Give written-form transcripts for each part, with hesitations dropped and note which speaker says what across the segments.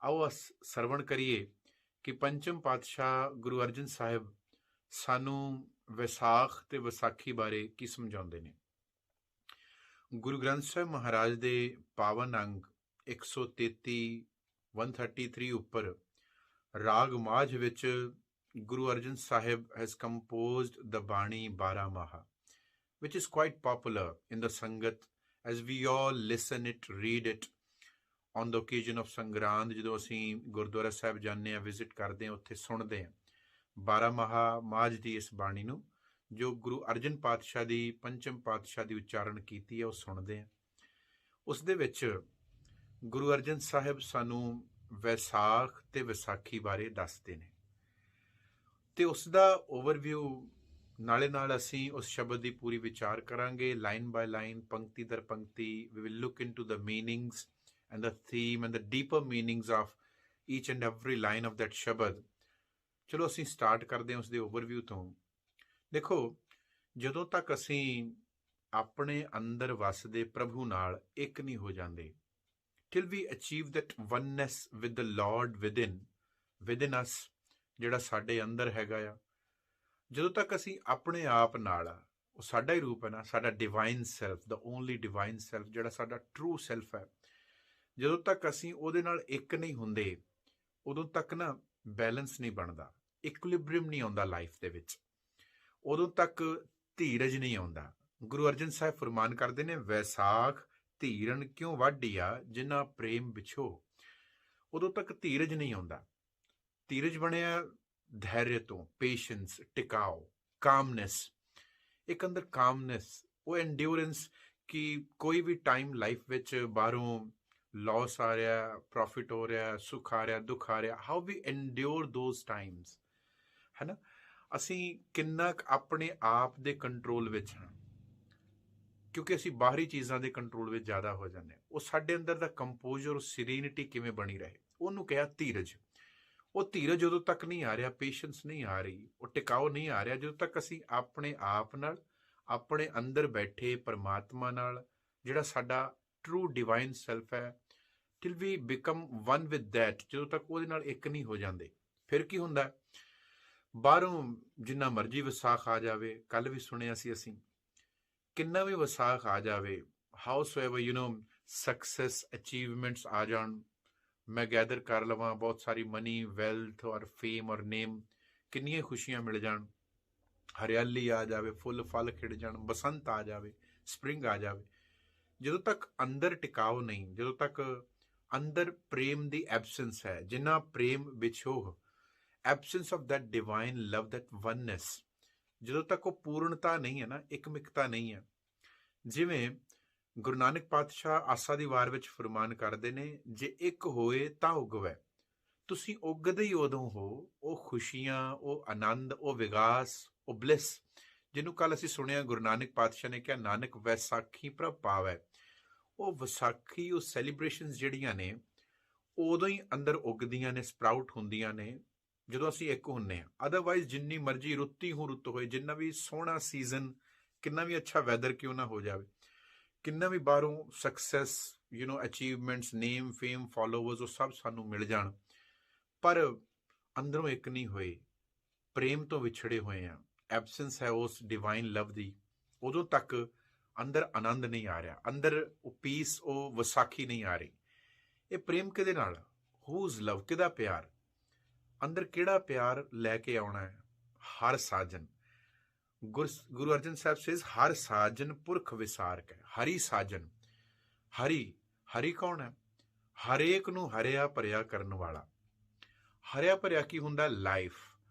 Speaker 1: आओ सरवण करिए कि पंचम पातशाह गुरु अर्जन साहिब सानू विसाख ते विसाखी बारे की समझाते हैं। गुरु ग्रंथ साहिब महाराज दे पावन अंग 133 133 उपर राग माझ विच Guru Arjan Sahib has composed the Bani Baramaha, which is quite popular in the Sangat as we all listen it, read it on the occasion of Sangrand। ਜਦੋਂ ਅਸੀਂ ਗੁਰਦੁਆਰਾ ਸਾਹਿਬ ਜਾਂਦੇ ਹਾਂ, ਵਿਜ਼ਿਟ ਕਰਦੇ ਹਾਂ, ਉੱਥੇ ਸੁਣਦੇ ਹਾਂ ਬਾਰਾਮਾਹਾ ਮਾਝ ਦੀ ਇਸ ਬਾਣੀ ਨੂੰ ਜੋ ਗੁਰੂ ਅਰਜਨ ਪਾਤਸ਼ਾਹ ਦੀ ਪੰਚਮ ਪਾਤਸ਼ਾਹ ਦੀ ਉਚਾਰਨ ਕੀਤੀ ਹੈ ਉਹ ਸੁਣਦੇ ਹਾਂ। ਉਸ ਦੇ ਵਿੱਚ ਗੁਰੂ ਅਰਜਨ ਸਾਹਿਬ ਸਾਨੂੰ ਵੈਸਾਖ ਤੇ ਵਿਸਾਖੀ ਬਾਰੇ ਦੱਸਦੇ ਨੇ ਤੇ ਉਸ ਦਾ ਓਵਰਵਿਊ ਨਾਲੇ ਨਾਲ ਅਸੀਂ ਉਸ ਸ਼ਬਦ ਦੀ ਪੂਰੀ ਵਿਚਾਰ ਕਰਾਂਗੇ ਲਾਈਨ ਬਾय ਲਾਈਨ, ਪੰਕਤੀ ਦਰ ਪੰਕਤੀ। We will look into the meanings and the theme and the deeper meanings of each and every line of that ਸ਼ਬਦ। ਚਲੋ ਅਸੀਂ ਸਟਾਰਟ ਕਰਦੇ ਹਾਂ ਉਸ ਦੇ ਓਵਰਵਿਊ ਤੋਂ। ਦੇਖੋ, ਜਦੋਂ ਤੱਕ ਅਸੀਂ ਆਪਣੇ ਅੰਦਰ ਵਸਦੇ ਪ੍ਰਭੂ ਨਾਲ ਇੱਕ ਨਹੀਂ ਹੋ ਜਾਂਦੇ, till we achieve that oneness with the Lord within us, ਜਿਹੜਾ ਸਾਡੇ ਅੰਦਰ ਹੈਗਾ ਆ, ਜਦੋਂ ਤੱਕ ਅਸੀਂ ਆਪਣੇ ਆਪ ਨਾਲ, ਉਹ ਸਾਡਾ ਹੀ ਰੂਪ ਹੈ ਨਾ, ਸਾਡਾ ਡਿਵਾਈਨ ਸੈਲਫ, ਦਾ ਓਨਲੀ ਡਿਵਾਈਨ ਸੈਲਫ, ਜਿਹੜਾ ਸਾਡਾ ਟਰੂ ਸੈਲਫ ਹੈ, ਜਦੋਂ ਤੱਕ ਅਸੀਂ ਉਹਦੇ ਨਾਲ ਇੱਕ ਨਹੀਂ ਹੁੰਦੇ ਉਦੋਂ ਤੱਕ ਨਾ ਬੈਲੈਂਸ ਨਹੀਂ ਬਣਦਾ, ਇਕੁਇਲਿਬ੍ਰੀਅਮ ਨਹੀਂ ਆਉਂਦਾ ਲਾਈਫ ਦੇ ਵਿੱਚ, ਉਦੋਂ ਤੱਕ ਧੀਰਜ ਨਹੀਂ ਆਉਂਦਾ। ਗੁਰੂ ਅਰਜਨ ਸਾਹਿਬ ਫਰਮਾਨ ਕਰਦੇ ਨੇ, ਵੈਸਾਖ ਧੀਰਨ ਕਿਉਂ ਵਾਢੀਆ ਜਿਨ੍ਹਾਂ ਪ੍ਰੇਮ ਵਿਛੋ। ਉਦੋਂ ਤੱਕ ਧੀਰਜ ਨਹੀਂ ਆਉਂਦਾ। ਧੀਰਜ ਬਣਿਆ ਧੈर्य ਤੋਂ, ਪੇਸ਼ੈਂਸ, ਟਿਕਾਓ, ਕਾਮਨੈਸ, ਇੱਕ ਅੰਦਰ ਕਾਮਨੈਸ, ਉਹ ਐਂਡਿਊਰੈਂਸ ਕਿ ਕੋਈ ਵੀ ਟਾਈਮ ਲਾਈਫ ਵਿੱਚ ਬਾਹਰੋਂ ਲੌਸ ਆ ਰਿਹਾ, ਪ੍ਰੋਫਿਟ ਹੋ ਰਿਹਾ, ਸੁੱਖ ਆ ਰਿਹਾ, ਦੁੱਖ ਆ ਰਿਹਾ, ਹਾਊ ਵੀ ਐਂਡਿਓਰ ਦੋਜ਼ ਟਾਈਮਸ, ਹੈ ਨਾ। ਅਸੀਂ ਕਿੰਨਾ ਕੁ ਆਪਣੇ ਆਪ ਦੇ ਕੰਟਰੋਲ ਵਿੱਚ ਹਾਂ, ਕਿਉਂਕਿ ਅਸੀਂ ਬਾਹਰੀ ਚੀਜ਼ਾਂ ਦੇ ਕੰਟਰੋਲ ਵਿੱਚ ਜ਼ਿਆਦਾ ਹੋ ਜਾਂਦੇ ਹਾਂ। ਉਹ ਸਾਡੇ ਅੰਦਰ ਦਾ ਕੰਪੋਜ਼ਰ, ਸੀਰੀਨਿਟੀ ਕਿਵੇਂ ਬਣੀ ਰਹੇ, ਉਹਨੂੰ ਕਿਹਾ ਧੀਰਜ। ਉਹ ਧੀਰਜ ਉਦੋਂ ਤੱਕ ਨਹੀਂ ਆ ਰਿਹਾ, ਪੇਸ਼ੈਂਸ ਨਹੀਂ ਆ ਰਹੀ, ਉਹ ਟਿਕਾਓ ਨਹੀਂ ਆ ਰਿਹਾ ਜਦੋਂ ਤੱਕ ਅਸੀਂ ਆਪਣੇ ਆਪ ਨਾਲ, ਆਪਣੇ ਅੰਦਰ ਬੈਠੇ ਪਰਮਾਤਮਾ ਨਾਲ, ਜਿਹੜਾ ਸਾਡਾ ਟਰੂ ਡਿਵਾਈਨ ਸੈਲਫ ਹੈ, till we become one with that, ਜਦੋਂ ਤੱਕ ਉਹਦੇ ਨਾਲ ਇੱਕ ਨਹੀਂ ਹੋ ਜਾਂਦੇ। ਫਿਰ ਕੀ ਹੁੰਦਾ, ਬਾਹਰੋਂ ਜਿੰਨਾ ਮਰਜ਼ੀ ਵਿਸਾਖ ਆ ਜਾਵੇ, ਕੱਲ ਵੀ ਸੁਣਿਆ ਸੀ ਅਸੀਂ, ਕਿੰਨਾ ਵੀ ਵਿਸਾਖ ਆ ਜਾਵੇ, ਹਾਊਸਐਵਰ ਸਕਸੈਸ, ਅਚੀਵਮੈਂਟਸ ਆ ਜਾਣ, ਮੈਂ ਗੈਦਰ ਕਰ ਲਵਾਂ ਬਹੁਤ ਸਾਰੀ ਮਨੀ, ਵੈਲਥ ਔਰ ਫੇਮ ਔਰ ਨੇਮ, ਕਿੰਨੀਆਂ ਖੁਸ਼ੀਆਂ ਮਿਲ ਜਾਣ, ਹਰਿਆਲੀ ਆ ਜਾਵੇ, ਫੁੱਲ ਫਲ ਖਿੜ ਜਾਣ, ਬਸੰਤ ਆ ਜਾਵੇ, ਸਪਰਿੰਗ ਆ ਜਾਵੇ, ਜਦੋਂ ਤੱਕ ਅੰਦਰ ਟਿਕਾਓ ਨਹੀਂ, ਜਦੋਂ ਤੱਕ ਅੰਦਰ ਪ੍ਰੇਮ ਦੀ ਐਬਸੈਂਸ ਹੈ, ਜਿੰਨਾ ਪ੍ਰੇਮ ਵਿਛੋਹ, absence of that divine love, that oneness, ਜਦੋਂ ਤੱਕ ਉਹ ਪੂਰਨਤਾ ਨਹੀਂ ਹੈ ਨਾ, ਇੱਕਮਿਕਤਾ ਨਹੀਂ ਹੈ। ਜਿਵੇਂ ਗੁਰੂ ਨਾਨਕ ਪਾਤਸ਼ਾਹ ਆਸਾ ਦੀ ਵਾਰ ਵਿੱਚ ਫਰਮਾਨ ਕਰਦੇ ਨੇ, ਜੇ ਇੱਕ ਹੋਏ ਤਾਂ ਉਗਵੈ। ਤੁਸੀਂ ਉਗਦੇ ਹੀ ਉਦੋਂ ਹੋ, ਉਹ ਖੁਸ਼ੀਆਂ, ਉਹ ਆਨੰਦ, ਉਹ ਵਿਗਾਸ, ਉਹ ਬਲਿਸ, ਜਿਹਨੂੰ ਕੱਲ ਅਸੀਂ ਸੁਣਿਆ ਗੁਰੂ ਨਾਨਕ ਪਾਤਸ਼ਾਹ ਨੇ ਕਿਹਾ, ਨਾਨਕ ਵੈਸਾਖੀ ਪ੍ਰਭ ਪਾਵੈ। ਉਹ ਵਿਸਾਖੀ, ਉਹ ਸੈਲੀਬ੍ਰੇਸ਼ਨਸ ਜਿਹੜੀਆਂ ਨੇ ਉਦੋਂ ਹੀ ਅੰਦਰ ਉੱਗਦੀਆਂ ਨੇ, ਸਪਰਾਊਟ ਹੁੰਦੀਆਂ ਨੇ ਜਦੋਂ ਅਸੀਂ ਇੱਕ ਹੁੰਦੇ ਹਾਂ। ਅਦਰਵਾਈਜ਼ ਜਿੰਨੀ ਮਰਜ਼ੀ ਰੁੱਤੀ ਹੋ ਰੁੱਤ ਹੋਏ, ਜਿੰਨਾ ਵੀ ਸੋਹਣਾ ਸੀਜ਼ਨ, ਕਿੰਨਾ ਵੀ ਅੱਛਾ ਵੈਦਰ ਕਿਉਂ ਨਾ ਹੋ ਜਾਵੇ, ਕਿੰਨਾ ਵੀ ਬਾਹਰੋਂ ਸਕਸੈਸ, ਅਚੀਵਮੈਂਟਸ, ਨੇਮ, ਫੇਮ, ਫੋਲੋਵਰਸ, ਉਹ ਸਭ ਸਾਨੂੰ ਮਿਲ ਜਾਣ, ਪਰ ਅੰਦਰੋਂ ਇੱਕ ਨਹੀਂ ਹੋਏ, ਪ੍ਰੇਮ ਤੋਂ ਵਿਛੜੇ ਹੋਏ ਆ, ਐਬਸੈਂਸ ਹੈ ਉਸ ਡਿਵਾਈਨ ਲਵ ਦੀ, ਉਦੋਂ ਤੱਕ ਅੰਦਰ ਆਨੰਦ ਨਹੀਂ ਆ ਰਿਹਾ, ਅੰਦਰ ਉਹ ਪੀਸ, ਉਹ ਵਿਸਾਖੀ ਨਹੀਂ ਆ ਰਹੀ। ਇਹ ਪ੍ਰੇਮ ਕਿਹਦੇ ਨਾਲ, ਹੂਜ਼ ਲਵ, ਕਿਹਦਾ ਪਿਆਰ, ਅੰਦਰ ਕਿਹੜਾ ਪਿਆਰ ਲੈ ਕੇ ਆਉਣਾ ਹੈ, ਹਰ ਸਾਜਨ। ਗੁਰੂ ਅਰਜਨ ਸਾਹਿਬ ਸੇਜ਼, ਹਰ ਸਾਜਨ ਪੁਰਖ ਵਿਸਾਰਕ ਹੈ, ਹਰੀ ਸਾਜਨ। ਹਰੀ ਕੌਣ ਹੈ, ਹਰੇਕ ਨੂੰ ਹਰਿਆ ਭਰਿਆ ਕਰਨ ਵਾਲਾ। ਹਰਿਆ ਭਰਿਆ ਕੀ ਹੁੰਦਾ, ਲਾਈਫ।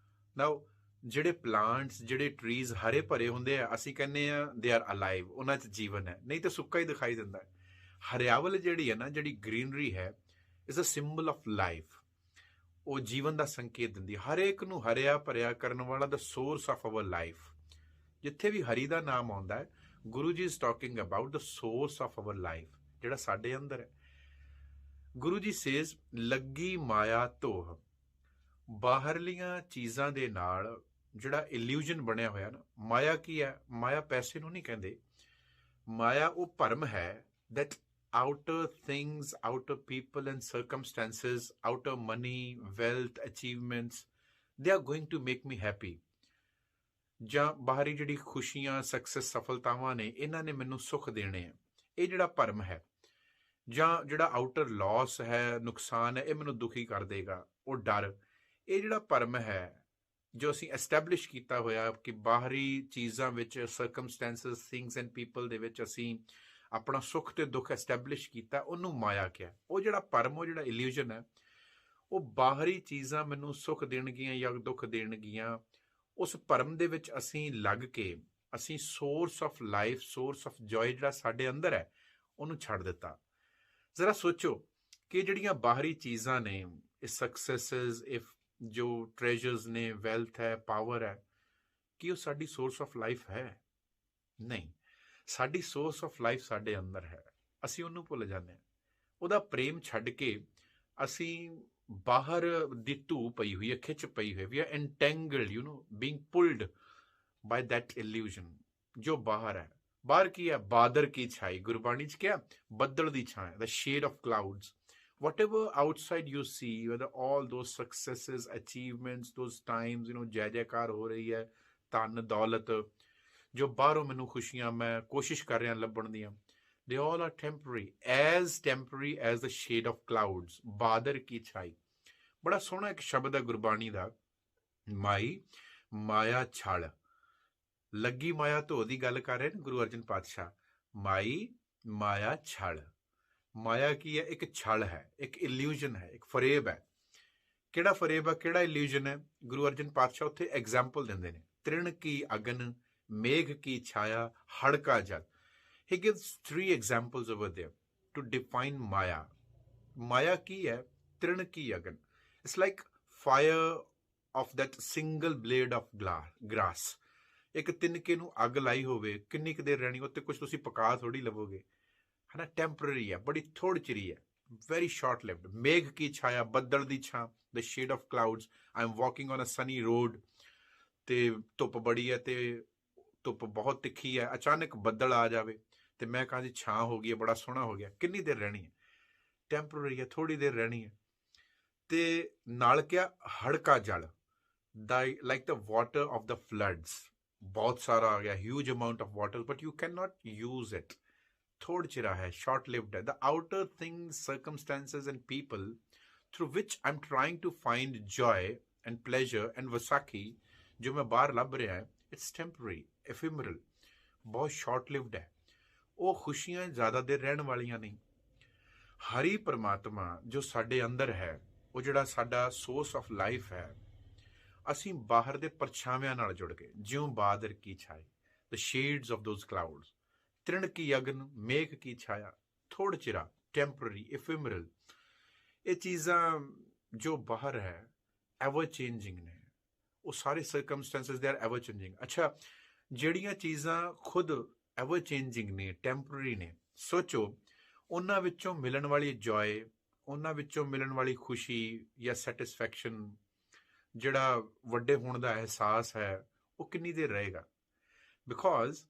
Speaker 1: ਨਾਓ ਜਿਹੜੇ ਪਲਾਂਟਸ, ਜਿਹੜੇ ਟਰੀਜ਼ ਹਰੇ ਭਰੇ ਹੁੰਦੇ ਆ, ਅਸੀਂ ਕਹਿੰਦੇ ਆ ਦੇ ਆਰ ਅਲਾਈਵ, ਉਹਨਾਂ 'ਚ ਜੀਵਨ ਹੈ, ਨਹੀਂ ਤਾਂ ਸੁੱਕਾ ਹੀ ਦਿਖਾਈ ਦਿੰਦਾ ਹੈ। ਹਰਿਆਵਲ ਜਿਹੜੀ ਹੈ ਨਾ, ਜਿਹੜੀ ਗ੍ਰੀਨਰੀ ਹੈ, is a symbol of life, ਉਹ ਜੀਵਨ ਦਾ ਸੰਕੇਤ ਦਿੰਦੀ ਹੈ। ਹਰੇਕ ਨੂੰ ਹਰਿਆ ਭਰਿਆ ਕਰਨ ਵਾਲਾ, ਦਾ ਸੋਰਸ ਆਫ ਅਵਰ ਲਾਈਫ। ਜਿੱਥੇ ਵੀ ਹਰੀ ਦਾ ਨਾਮ ਆਉਂਦਾ ਹੈ, Guru ji is talking about the source of our life, ਜਿਹੜਾ ਸਾਡੇ ਅੰਦਰ ਹੈ। ਗੁਰੂ ਜੀ ਸੇਜ਼, ਲੱਗੀ ਮਾਇਆ ਧੋਹ। ਬਾਹਰਲੀਆਂ ਚੀਜ਼ਾਂ ਦੇ ਨਾਲ ਜਿਹੜਾ ਇਲਿਊਜ਼ਨ ਬਣਿਆ ਹੋਇਆ ਨਾ, ਮਾਇਆ ਕੀ ਹੈ, ਮਾਇਆ ਪੈਸੇ ਨੂੰ ਨਹੀਂ ਕਹਿੰਦੇ, ਮਾਇਆ ਉਹ ਭਰਮ ਹੈ, that outer things, outer people and circumstances, outer money, wealth, achievements, they are going to make me happy. ਜਾਂ ਬਾਹਰੀ ਜਿਹੜੀ ਖੁਸ਼ੀਆਂ, ਸਕਸੈਸ, ਸਫਲਤਾਵਾਂ ਨੇ, ਇਹਨਾਂ ਨੇ ਮੈਨੂੰ ਸੁੱਖ ਦੇਣੇ ਆ। ਇਹ ਜਿਹੜਾ ਭਰਮ ਹੈ, ਜਾਂ ਜਿਹੜਾ ਆਊਟਰ ਲਾਸ ਹੈ, ਨੁਕਸਾਨ ਹੈ, ਇਹ ਮੈਨੂੰ ਦੁਖੀ ਕਰ ਦੇਗਾ। ਉਹ ਡਰ, ਇਹ ਜਿਹੜਾ ਭਰਮ ਹੈ ਜੋ ਅਸੀਂ ਐਸਟੈਬਲਿਸ਼ ਕੀਤਾ ਹੋਇਆ ਕਿ ਬਾਹਰੀ ਚੀਜ਼ਾਂ ਵਿੱਚ, ਸਰਕਮਸਟੈਂਸਸ, ਥਿੰਗਸ ਐਂਡ ਪੀਪਲ ਦੇ ਵਿੱਚ ਅਸੀਂ ਆਪਣਾ ਸੁੱਖ ਤੇ ਦੁੱਖ ਐਸਟੈਬਲਿਸ਼ ਕੀਤਾ, ਉਹਨੂੰ ਮਾਇਆ ਕਿਹਾ। ਉਹ ਜਿਹੜਾ ਭਰਮ, ਉਹ ਜਿਹੜਾ ਇਲੂਜ਼ਨ ਹੈ, ਉਹ ਬਾਹਰੀ ਚੀਜ਼ਾਂ ਮੈਨੂੰ ਸੁੱਖ ਦੇਣਗੀਆਂ ਜਾਂ ਦੁੱਖ ਦੇਣਗੀਆਂ, ਉਸ ਭਰਮ ਦੇ ਵਿੱਚ ਅਸੀਂ ਲੱਗ ਕੇ ਅਸੀਂ source of life, source of joy ਜਿਹੜਾ ਸਾਡੇ ਅੰਦਰ ਹੈ, ਉਹਨੂੰ ਛੱਡ ਦਿੱਤਾ। ਜ਼ਰਾ ਸੋਚੋ ਕਿ ਜਿਹੜੀਆਂ ਬਾਹਰੀ ਚੀਜ਼ਾਂ ਨੇ, ਇਹ ਸਕਸੈਸਿਸ, ਇਹ ਜੋ ਟ੍ਰੈਜਰਸ ਨੇ, ਵੈਲਥ ਹੈ, ਪਾਵਰ ਹੈ, ਕੀ ਉਹ ਸਾਡੀ ਸੋਰਸ ਆਫ ਲਾਈਫ ਹੈ? ਨਹੀਂ। ਸਾਡੀ ਸੋਰਸ ਆਫ ਲਾਈਫ ਸਾਡੇ ਅੰਦਰ ਹੈ। ਅਸੀਂ ਉਹਨੂੰ ਭੁੱਲ ਜਾਂਦੇ ਹਾਂ। ਉਹਦਾ ਪ੍ਰੇਮ ਛੱਡ ਕੇ ਅਸੀਂ ਬਾਹਰ ਦੀ ਧੂ ਪਈ ਹੋਈ ਹੈ, ਖਿੱਚ ਪਈ ਹੋਈ, we are entangled, being pulled by that illusion ਜੋ ਬਾਹਰ ਹੈ। ਬਾਹਰ ਕੀ ਹੈ? ਬਾਦਰ ਕੀ ਛਾਈ। ਗੁਰਬਾਣੀ 'ਚ ਕਿਹਾ ਬੱਦਲ ਦੀ ਛਾਂ, the shade of clouds. Whatever outside you see, whether all those successes, achievements, those times, ਜੈ ਜੈਕਾਰ ਹੋ ਰਹੀ ਹੈ, ਧਨ ਦੌਲਤ, ਜੋ ਬਾਹਰੋਂ ਮੈਨੂੰ ਖੁਸ਼ੀਆਂ ਮੈਂ ਕੋਸ਼ਿਸ਼ ਕਰ ਰਿਹਾ ਲੱਭਣ ਦੀਆਂ, they all are temporary as the shade of clouds. ਬਾਦਰ ਕੀ ਛਾਈ। ਬੜਾ ਸੋਹਣਾ ਇੱਕ ਸ਼ਬਦ ਹੈ ਗੁਰਬਾਣੀ ਦਾ, ਮਾਈ ਮਾਇਆ ਛਲ। ਲੱਗੀ ਮਾਇਆ ਧੋ ਦੀ ਗੱਲ ਕਰ ਰਹੇ ਨੇ ਗੁਰੂ ਅਰਜਨ ਪਾਤਸ਼ਾਹ। ਮਾਈ ਮਾਇਆ ਛਲ। ਮਾਇਆ ਕੀ ਹੈ? ਇੱਕ ਛਲ ਹੈ, ਇੱਕ ਇਲੂਜ਼ਨ ਹੈ, ਇੱਕ ਫਰੇਬ ਹੈ। ਕਿਹੜਾ ਫਰੇਬ ਹੈ, ਕਿਹੜਾ ਇਲੂਜ਼ਨ ਹੈ? ਗੁਰੂ ਅਰਜਨ ਪਾਤਸ਼ਾਹ ਉੱਥੇ ਐਗਜ਼ਾਮਪਲ ਦਿੰਦੇ ਨੇ। ਤ੍ਰਿਣ ਕੀ ਅਗਨ, ਮੇਘ ਕੀ ਛਾਇਆ, ਹੜਕਾ ਜਲ। He gives 3 examples over there to define Maya. Maya ਕੀ ਹੈ? ਤ੍ਰਿਣ ਕੀ ਅਗਨ। It's like fire of that single blade of grass. ਇੱਕ ਤਿਨਕੇ ਨੂੰ ਅੱਗ ਲਾਈ ਹੋਵੇ, ਕਿੰਨੀ ਕੁ ਦੇਰ ਰਹਿਣੀ? ਉੱਤੇ ਕੁਝ ਤੁਸੀਂ ਪਕਾ ਥੋੜੀ ਲਵੋਗੇ, ਹੈ ਨਾ। ਟੈਂਪਰਰੀ ਹੈ, ਬੜੀ ਥੋੜੀ ਚਿਰੀ ਹੈ, ਵੈਰੀ ਸ਼ਾਰਟ ਲਿਵਡ। ਮੇਘ ਕੀ ਛਾਇਆ, ਬੱਦਲ ਦੀ ਛਾਂ, the shade of clouds. I'm walking on a sunny road, ਤੇ ਧੁੱਪ ਬੜੀ ਹੈ, ਤੇ ਧੁੱਪ ਬਹੁਤ ਤਿੱਖੀ ਹੈ, ਅਚਾਨਕ ਬੱਦਲ ਆ ਜਾਵੇ ਤੇ ਮੈਂ ਕਹਾਂ ਜੀ ਛਾਂ ਹੋ ਗਈ ਹੈ, ਬੜਾ ਸੋਹਣਾ ਹੋ ਗਿਆ। ਕਿੰਨੀ ਦੇਰ ਰਹਿਣੀ ਹੈ? ਟੈਂਪਰਰੀ ਹੈ, ਥੋੜੀ ਦੇਰ ਰਹਿਣੀ ਹੈ। ਤੇ ਨਾਲ ਕਿਹਾ ਹੜਕਾ ਜਲ, like the water of the floods. ਬਹੁਤ ਸਾਰਾ ਆ ਗਿਆ, huge amount of water, but you can not use it. ਥੋੜ ਚਿਰਾ ਹੈ, ਸ਼ਾਰਟ ਲਿਵਡ ਹੈ। The outer things, circumstances and people through which I am trying to find joy and pleasure and Vaisakhi, ਜੋ ਮੈਂ ਬਾਹਰ ਲੱਭ ਰਿਹਾ ਹੈ, ਇਟਸ ਟੈਂਪਰਰੀ, ਐਫੀਮਰਲ, ਬਹੁਤ ਸ਼ਾਰਟ ਲਿਵਡ ਹੈ। ਉਹ ਖੁਸ਼ੀਆਂ ਜ਼ਿਆਦਾ ਦੇਰ ਰਹਿਣ ਵਾਲੀਆਂ ਨਹੀਂ। ਹਰੀ ਪਰਮਾਤਮਾ ਜੋ ਸਾਡੇ ਅੰਦਰ ਹੈ, ਉਹ ਜਿਹੜਾ ਸਾਡਾ ਸੋਰਸ ਆਫ ਲਾਈਫ ਹੈ, ਅਸੀਂ ਬਾਹਰ ਦੇ ਪਰਛਾਵਿਆਂ ਨਾਲ ਜੁੜ ਗਏ। ਜਿਉਂ ਬਾਦਰ ਕੀ ਛਾਈ, ਦ ਸ਼ੇਡਸ ਆਫ ਦੋਜ਼ ਕਲਾਉਡਸ। ਤ੍ਰਿਣ ਕੀ ਅਗਨ, ਮੇਘ ਕੀ ਛਾਇਆ, ਥੋੜ ਚਿਰਾ, ਟੈਂਪਰਰੀ, ਐਫੀਮਰਲ। ਇਹ ਚੀਜ਼ਾਂ ਜੋ ਬਾਹਰ ਹੈ, ਐਵਰ ਚੇਂਜਿੰਗ ਨੇ। ਉਹ ਸਾਰੇ circumstances they are ever changing. ਅੱਛਾ, ਜਿਹੜੀਆਂ ਚੀਜ਼ਾਂ ਖੁਦ ਐਵਰ ਚੇਂਜਿੰਗ ਨੇ, ਟੈਂਪਰਰੀ ਨੇ, ਸੋਚੋ ਉਹਨਾਂ ਵਿੱਚੋਂ ਮਿਲਣ ਵਾਲੀ ਜੋਏ, ਉਹਨਾਂ ਵਿੱਚੋਂ ਮਿਲਣ ਵਾਲੀ ਖੁਸ਼ੀ ਜਾਂ ਸੈਟਿਸਫੈਕਸ਼ਨ, ਜਿਹੜਾ ਵੱਡੇ ਹੋਣ ਦਾ ਅਹਿਸਾਸ ਹੈ, ਉਹ ਕਿੰਨੀ ਦੇਰ ਰਹੇਗਾ? Because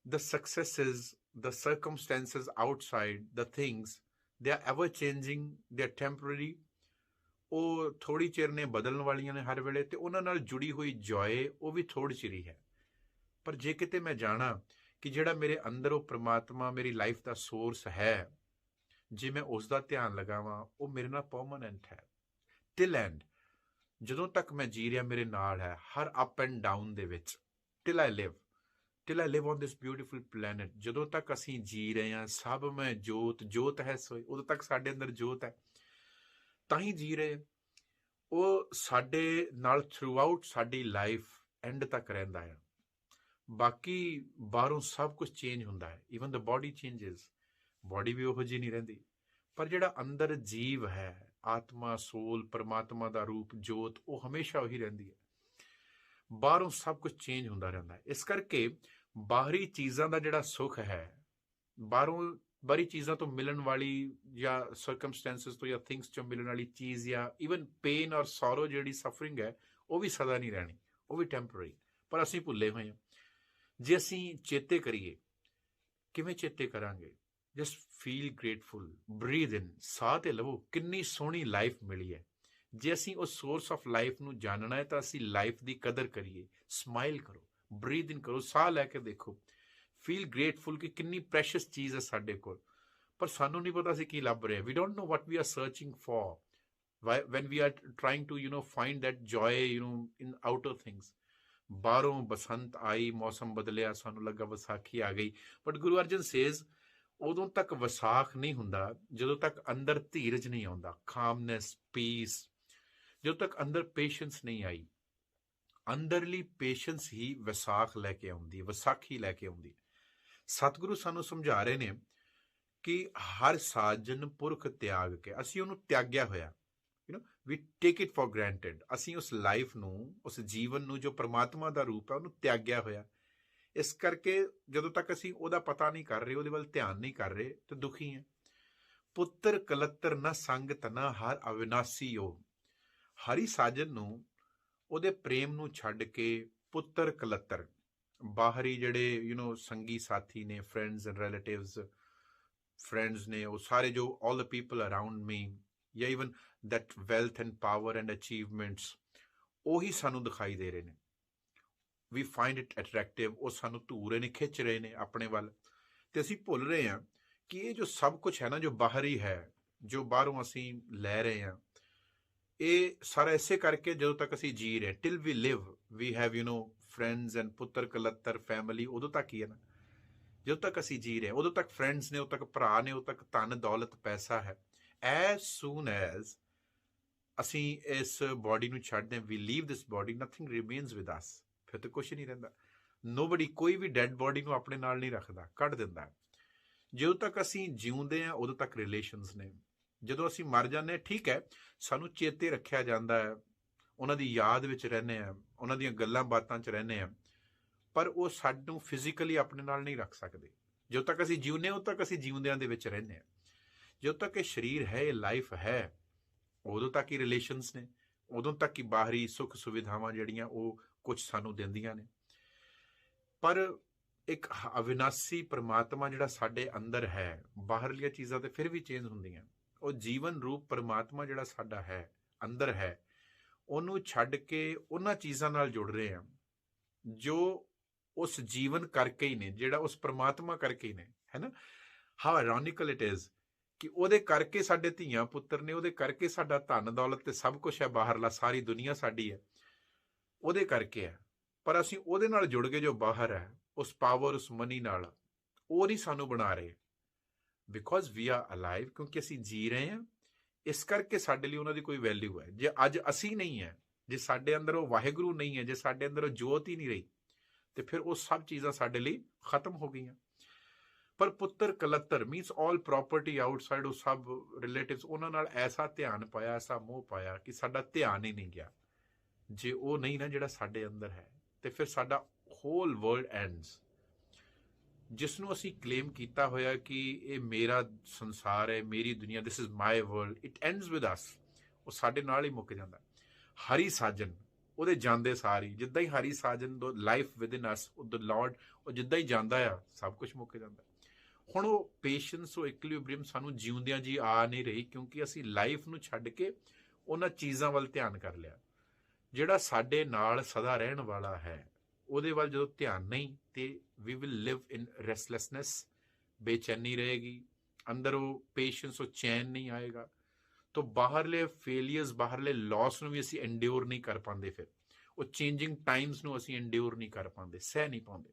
Speaker 1: the successes, the circumstances outside, the things, they are ever changing, they are temporary. ਉਹ ਥੋੜੀ ਚਿਰ ਨੇ, ਬਦਲਣ ਵਾਲੀਆਂ ਨੇ ਹਰ ਵੇਲੇ, ਤੇ ਉਹਨਾਂ ਨਾਲ ਜੁੜੀ ਹੋਈ ਜੋਏ ਉਹ ਵੀ ਥੋੜੀ ਚਿਰੀ ਹੈ। ਪਰ ਜੇ ਕਿਤੇ ਮੈਂ ਜਾਣਾ ਕਿ ਜਿਹੜਾ ਮੇਰੇ ਅੰਦਰ ਉਹ ਪ੍ਰਮਾਤਮਾ ਮੇਰੀ ਲਾਈਫ ਦਾ ਸੋਰਸ ਹੈ, ਜੇ ਮੈਂ ਉਸ ਦਾ ਧਿਆਨ ਲਗਾਵਾਂ, ਉਹ ਮੇਰੇ ਨਾਲ ਪਰਮਾਨੈਂਟ ਹੈ। ਟਿਲ ਐਂਡ, ਜਦੋਂ ਤੱਕ ਮੈਂ ਜੀ ਰਿਹਾ ਮੇਰੇ ਨਾਲ ਹੈ, ਹਰ ਅਪ ਐਂਡ ਡਾਊਨ ਦੇ ਵਿੱਚ, till I live on this beautiful planet. ਜਦੋਂ ਤੱਕ ਅਸੀਂ ਜੀ ਰਹੇ ਹਾਂ, ਸਭ ਮੈਂ ਜੋਤ ਹੈ ਸੋਈ, ਉਦੋਂ ਤੱਕ ਸਾਡੇ ਅੰਦਰ ਜੋਤ ਹੈ, ਤਾਂ ਹੀ ਜੀ ਰਹੇ। ਉਹ ਸਾਡੇ ਨਾਲ ਥਰੂ ਆਊਟ ਸਾਡੀ ਲਾਈਫ ਐਂਡ ਤੱਕ ਰਹਿੰਦਾ ਹੈ। ਬਾਕੀ ਬਾਹਰੋਂ ਸਭ ਕੁਝ ਚੇਂਜ ਹੁੰਦਾ ਹੈ, even the body changes. Body ਵੀ ਉਹੋ ਜਿਹੀ ਨਹੀਂ ਰਹਿੰਦੀ, ਪਰ ਜਿਹੜਾ ਅੰਦਰ ਜੀਵ ਹੈ, ਆਤਮਾ, ਸੋਲ, ਪਰਮਾਤਮਾ ਦਾ ਰੂਪ, ਜੋਤ, ਉਹ ਹਮੇਸ਼ਾ ਉਹੀ ਰਹਿੰਦੀ ਹੈ। ਬਾਹਰੋਂ ਸਭ ਕੁਝ ਚੇਂਜ ਹੁੰਦਾ ਰਹਿੰਦਾ ਹੈ। ਇਸ ਕਰਕੇ ਬਾਹਰੀ ਚੀਜ਼ਾਂ ਦਾ ਜਿਹੜਾ ਸੁੱਖ ਹੈ, ਬਾਹਰੀ ਚੀਜ਼ਾਂ ਤੋਂ ਮਿਲਣ ਵਾਲੀ ਜਾਂ ਸਰਕਮਸਟੈਂਸਸ ਤੋਂ ਜਾਂ ਥਿੰਗਸ ਤੋਂ ਮਿਲਣ ਵਾਲੀ ਚੀਜ਼, ਜਾਂ ਈਵਨ ਪੇਨ ਔਰ ਸੌਰੋ, ਜਿਹੜੀ ਸਫਰਿੰਗ ਹੈ, ਉਹ ਵੀ ਸਦਾ ਨਹੀਂ ਰਹਿਣੀ, ਉਹ ਵੀ ਟੈਂਪਰਰੀ। ਪਰ ਅਸੀਂ ਭੁੱਲੇ ਹੋਏ ਹਾਂ। ਜੇ ਅਸੀਂ ਚੇਤੇ ਕਰੀਏ, ਕਿਵੇਂ ਚੇਤੇ ਕਰਾਂਗੇ? ਜਸਟ ਫੀਲ ਗ੍ਰੇਟਫੁਲ, ਬਰੀਥ ਇਨ, ਸਾਹ ਤੇ ਲਵੋ, ਕਿੰਨੀ ਸੋਹਣੀ ਲਾਈਫ ਮਿਲੀ ਹੈ। ਜੇ ਅਸੀਂ ਉਸ ਸੋਰਸ ਆਫ ਲਾਈਫ ਨੂੰ ਜਾਣਨਾ ਹੈ ਤਾਂ ਅਸੀਂ ਲਾਈਫ ਦੀ ਕਦਰ ਕਰੀਏ। ਸਮਾਈਲ ਕਰੋ, ਬਰੀਥ ਇਨ ਕਰੋ, ਸਾਹ ਲੈ ਕੇ ਦੇਖੋ, ਫੀਲ ਗ੍ਰੇਟਫੁਲ ਕਿ ਕਿੰਨੀ ਪ੍ਰੈਸ਼ੀਅਸ ਚੀਜ਼ ਹੈ ਸਾਡੇ ਕੋਲ। ਪਰ ਸਾਨੂੰ ਨਹੀਂ ਪਤਾ ਅਸੀਂ ਕੀ ਲੱਭ ਰਹੇ। We don't know what we are searching for when we are trying to find that joy in outer things। ਬਾਹਰੋਂ ਬਸੰਤ ਆਈ, ਮੌਸਮ ਬਦਲਿਆ, ਸਾਨੂੰ ਲੱਗਾ ਵਿਸਾਖੀ ਆ ਗਈ, ਬਟ ਗੁਰੂ ਅਰਜਨ ਸੇਜ਼ ਉਦੋਂ ਤੱਕ ਵਿਸਾਖ ਨਹੀਂ ਹੁੰਦਾ ਜਦੋਂ ਤੱਕ ਅੰਦਰ ਧੀਰਜ ਨਹੀਂ ਆਉਂਦਾ, ਕਾਮਨੈਸ, ਪੀਸ, ਜਦੋਂ ਤੱਕ ਅੰਦਰ ਪੇਸ਼ੈਂਸ ਨਹੀਂ ਆਈ। ਅੰਦਰਲੀ ਪੇਸ਼ੈਂਸ ਹੀ ਵਿਸਾਖ ਲੈ ਕੇ ਆਉਂਦੀ, ਵਿਸਾਖੀ ਲੈ ਕੇ ਆਉਂਦੀ। ਸਤਿਗੁਰੂ ਸਾਨੂੰ ਸਮਝਾ ਰਹੇ ਨੇ ਕਿ ਹਰ ਸਾਜਨ ਪੁਰਖ ਤਿਆਗ ਕੇ, ਅਸੀਂ ਉਹਨੂੰ ਤਿਆਗਿਆ ਹੋਇਆ, ਵੀ ਟੇਕ ਇਟ ਫॉर ਗ੍ਰੈਂਟਡ। ਅਸੀਂ ਉਸ ਲਾਈਫ ਨੂੰ, ਉਸ ਜੀਵਨ ਨੂੰ ਜੋ ਪ੍ਰਮਾਤਮਾ ਦਾ ਰੂਪ ਹੈ, ਉਹਨੂੰ ਤਿਆਗਿਆ ਹੋਇਆ। ਇਸ ਕਰਕੇ ਜਦੋਂ ਤੱਕ ਅਸੀਂ ਉਹਦਾ ਪਤਾ ਨਹੀਂ ਕਰ ਰਹੇ, ਉਹਦੇ ਵੱਲ ਧਿਆਨ ਨਹੀਂ ਕਰ ਰਹੇ, ਤੇ ਦੁਖੀ ਹਾਂ। ਪੁੱਤਰ ਕਲੱਤਰ ਨਾ ਸੰਗ ਤਨਾ ਹਰ ਅਵਿਨਾਸੀ ਹੋ। ਹਰੀ ਸਾਜਨ ਨੂੰ, ਉਹਦੇ ਪ੍ਰੇਮ ਨੂੰ ਛੱਡ ਕੇ ਪੁੱਤਰ ਕਲੱਤਰ, ਬਾਹਰੀ ਜਿਹੜੇ ਸੰਗੀ ਸਾਥੀ ਨੇ, ਫਰੈਂਡਸ ਐਂਡ ਰਿਲੇਟਿਵਸ, ਫਰੈਂਡਸ ਨੇ, ਉਹ ਸਾਰੇ ਜੋ ਆਲ ਦ ਪੀਪਲ ਅਰਾਊਂਡ ਮੀ, ਜਾਂ even that wealth and power and achievements, ਉਹੀ ਸਾਨੂੰ ਦਿਖਾਈ ਦੇ ਰਹੇ ਨੇ। ਵੀ ਫਾਈਂਡ ਇਟ ਅਟਰੈਕਟਿਵ, ਉਹ ਸਾਨੂੰ ਧੂ ਰਹੇ ਨੇ, ਖਿੱਚ ਰਹੇ ਨੇ ਆਪਣੇ ਵੱਲ, ਤੇ ਅਸੀਂ ਭੁੱਲ ਰਹੇ ਹਾਂ ਕਿ ਇਹ ਜੋ ਸਭ ਕੁਝ ਹੈ ਨਾ, ਜੋ ਬਾਹਰੀ ਹੈ, ਜੋ ਬਾਹਰੋਂ ਅਸੀਂ ਲੈ ਰਹੇ ਹਾਂ, ਇਹ ਸਾਰਾ ਇਸੇ ਕਰਕੇ ਜਦੋਂ ਤੱਕ ਅਸੀਂ ਜੀ ਰਹੇ, till we live we have friends and ਪੁੱਤਰ ਕਲੱਤਰ ਫੈਮਿਲੀ, ਉਦੋਂ ਤੱਕ ਹੀ ਹੈ ਨਾ। ਜਦੋਂ ਤੱਕ ਅਸੀਂ ਜੀ ਰਹੇ, ਉਦੋਂ ਤੱਕ ਫਰੈਂਡਸ ਨੇ, ਉਦੋਂ ਤੱਕ ਭਰਾ ਨੇ, ਉਦੋਂ ਤੱਕ ਧਨ ਦੌਲਤ ਪੈਸਾ ਹੈ। ਐਜ਼ ਸੂਨ ਐਜ਼ ਅਸੀਂ ਇਸ ਬੋਡੀ ਨੂੰ ਛੱਡਦੇ, we leave this body, nothing remains with us. ਫਿਰ ਤਾਂ ਕੁਛ ਨਹੀਂ ਰਹਿੰਦਾ। ਨੋਬਡੀ, ਕੋਈ ਵੀ ਡੈਡ ਬੋਡੀ ਨੂੰ ਆਪਣੇ ਨਾਲ ਨਹੀਂ ਰੱਖਦਾ, ਕੱਢ ਦਿੰਦਾ। ਜਦੋਂ ਤੱਕ ਅਸੀਂ ਜਿਉਂਦੇ ਹਾਂ ਉਦੋਂ ਤੱਕ ਰਿਲੇਸ਼ਨਸ ਨੇ। ਜਦੋਂ ਅਸੀਂ ਮਰ ਜਾਂਦੇ ਹਾਂ, ਠੀਕ ਹੈ, ਸਾਨੂੰ ਚੇਤੇ ਰੱਖਿਆ ਜਾਂਦਾ ਹੈ, ਉਹਨਾਂ ਦੀ ਯਾਦ ਵਿੱਚ ਰਹਿੰਦੇ ਹਾਂ, ਉਹਨਾਂ ਦੀਆਂ ਗੱਲਾਂ ਬਾਤਾਂ 'ਚ ਰਹਿੰਦੇ ਹਾਂ, ਪਰ ਉਹ ਸਾਨੂੰ ਫਿਜ਼ੀਕਲੀ ਆਪਣੇ ਨਾਲ ਨਹੀਂ ਰੱਖ ਸਕਦੇ। ਜਦੋਂ ਤੱਕ ਅਸੀਂ ਜਿਉਂਦੇ ਹਾਂ, ਉਦੋਂ ਤੱਕ ਅਸੀਂ ਜਿਉਂਦਿਆਂ ਦੇ ਵਿੱਚ ਰਹਿੰਦੇ ਹਾਂ। ਜਦੋਂ ਤੱਕ ਇਹ ਸਰੀਰ ਹੈ, ਇਹ ਲਾਈਫ ਹੈ, ਉਦੋਂ ਤੱਕ ਹੀ ਰਿਲੇਸ਼ਨਸ ਨੇ, ਉਦੋਂ ਤੱਕ ਹੀ ਬਾਹਰੀ ਸੁੱਖ ਸੁਵਿਧਾਵਾਂ ਜਿਹੜੀਆਂ ਉਹ ਕੁਝ ਸਾਨੂੰ ਦਿੰਦੀਆਂ ਨੇ। ਪਰ ਇੱਕ ਅਵਿਨਾਸੀ ਪਰਮਾਤਮਾ ਜਿਹੜਾ ਸਾਡੇ ਅੰਦਰ ਹੈ, ਬਾਹਰਲੀਆਂ ਚੀਜ਼ਾਂ ਤੇ ਫਿਰ ਵੀ ਚੇਂਜ ਹੁੰਦੀਆਂ। ਉਹ ਜੀਵਨ ਰੂਪ ਪਰਮਾਤਮਾ ਜਿਹੜਾ ਸਾਡਾ ਹੈ, ਅੰਦਰ ਹੈ, ਉਹਨੂੰ ਛੱਡ ਕੇ ਉਹਨਾਂ ਚੀਜ਼ਾਂ ਨਾਲ ਜੁੜ ਰਹੇ ਹਾਂ ਜੋ ਉਸ ਜੀਵਨ ਕਰਕੇ ਹੀ ਨੇ, ਜਿਹੜਾ ਉਸ ਪਰਮਾਤਮਾ ਕਰਕੇ ਹੀ ਨੇ, ਹੈ ਨਾ। ਹਾਊ ਆਇਰੋਨਿਕਲ ਇਟ ਇਜ਼ ਕਿ ਉਹਦੇ ਕਰਕੇ ਸਾਡੇ ਧੀਆਂ ਪੁੱਤਰ ਨੇ, ਉਹਦੇ ਕਰਕੇ ਸਾਡਾ ਧਨ ਦੌਲਤ ਤੇ ਸਭ ਕੁਝ ਹੈ ਬਾਹਰਲਾ, ਸਾਰੀ ਦੁਨੀਆ ਸਾਡੀ ਹੈ, ਉਹਦੇ ਕਰਕੇ ਹੈ। ਪਰ ਅਸੀਂ ਉਹਦੇ ਨਾਲ ਜੁੜ ਕੇ ਜੋ ਬਾਹਰ ਹੈ, ਉਸ ਪਾਵਰ, ਉਸ ਮਨੀ ਨਾਲ, ਉਹ ਨਹੀਂ ਸਾਨੂੰ ਬਣਾ ਰਹੇ। ਬਿਕੋਜ਼ ਵੀ ਆਰ ਅਲਾਈਵ, ਕਿਉਂਕਿ ਅਸੀਂ ਜੀ ਰਹੇ ਹਾਂ, ਇਸ ਕਰਕੇ ਸਾਡੇ ਲਈ ਉਹਨਾਂ ਦੀ ਕੋਈ ਵੈਲਿਊ ਹੈ। ਜੇ ਅੱਜ ਅਸੀਂ ਨਹੀਂ ਹੈ, ਜੇ ਸਾਡੇ ਅੰਦਰ ਉਹ ਵਾਹਿਗੁਰੂ ਨਹੀਂ ਹੈ, ਜੇ ਸਾਡੇ ਅੰਦਰ ਉਹ ਜੋਤ ਹੀ ਨਹੀਂ ਰਹੀ, ਤੇ ਫਿਰ ਉਹ ਸਭ ਚੀਜ਼ਾਂ ਸਾਡੇ ਲਈ ਖਤਮ ਹੋ ਗਈਆਂ। ਪਰ ਪੁੱਤਰ ਕਲੱਤਰ ਮੀਨਸ ਆਲ ਪ੍ਰੋਪਰਟੀ ਆਊਟਸਾਈਡ, ਉਹ ਸਭ ਰਿਲੇਟਿਵਸ, ਉਹਨਾਂ ਨਾਲ ਐਸਾ ਧਿਆਨ ਪਾਇਆ, ਐਸਾ ਮੋਹ ਪਾਇਆ ਕਿ ਸਾਡਾ ਧਿਆਨ ਹੀ ਨਹੀਂ ਗਿਆ। ਜੇ ਉਹ ਨਹੀਂ ਨਾ ਜਿਹੜਾ ਸਾਡੇ ਅੰਦਰ ਹੈ, ਤੇ ਫਿਰ ਸਾਡਾ ਹੋਲ ਵਰਲਡ ਐਂਡਸ। ਜਿਸ ਨੂੰ ਅਸੀਂ ਕਲੇਮ ਕੀਤਾ ਹੋਇਆ ਕਿ ਇਹ ਮੇਰਾ ਸੰਸਾਰ ਹੈ, ਮੇਰੀ ਦੁਨੀਆ, this is my world, it ends with us. ਉਹ ਸਾਡੇ ਨਾਲ ਹੀ ਮੁੱਕ ਜਾਂਦਾ। ਹਰੀ ਸਾਜਨ, ਉਹਦੇ ਜਾਂਦੇ ਸਾਰੀ, ਜਿੱਦਾਂ ਹੀ ਹਰੀ ਸਾਜਨ ਦੋ life with in us, the Lord, ਉਹ ਜਿੱਦਾਂ ਹੀ ਜਾਂਦਾ ਆ, ਸਭ ਕੁਝ ਮੁੱਕ ਜਾਂਦਾ। ਹੁਣ ਉਹ ਪੇਸ਼ੈਂਸ, ਉਹ ਇਕੁਇਲਿਬ੍ਰੀਅਮ ਸਾਨੂੰ ਜਿਉਂਦਿਆਂ ਜੀ ਆ ਨਹੀਂ ਰਹੀ, ਕਿਉਂਕਿ ਅਸੀਂ ਲਾਈਫ ਨੂੰ ਛੱਡ ਕੇ ਉਹਨਾਂ ਚੀਜ਼ਾਂ ਵੱਲ ਧਿਆਨ ਕਰ ਲਿਆ। ਜਿਹੜਾ ਸਾਡੇ ਨਾਲ ਸਦਾ ਰਹਿਣ ਵਾਲਾ ਹੈ, ਉਹਦੇ ਵੱਲ ਜਦੋਂ ਧਿਆਨ ਨਹੀਂ, ਤੇ ਵੀ ਵਿਲ ਲਿਵ ਇਨ ਰੈਸਟਲੈਸਨੈਸ, ਬੇਚੈਨੀ ਰਹੇਗੀ ਅੰਦਰ, ਉਹ ਪੇਸ਼ੈਂਸ, ਉਹ ਚੈਨ ਨਹੀਂ ਆਏਗਾ। ਤਾਂ ਬਾਹਰਲੇ ਫੇਲੀਅਰਸ, ਬਾਹਰਲੇ ਲਾਸ ਨੂੰ ਵੀ ਅਸੀਂ ਐਂਡਿਓਰ ਨਹੀਂ ਕਰ ਪਾਉਂਦੇ। ਫਿਰ ਉਹ ਚੇਂਜਿੰਗ ਟਾਈਮਸ ਨੂੰ ਅਸੀਂ ਐਂਡਿਓਰ ਨਹੀਂ ਕਰ ਪਾਉਂਦੇ, ਸਹਿ ਨਹੀਂ ਪਾਉਂਦੇ।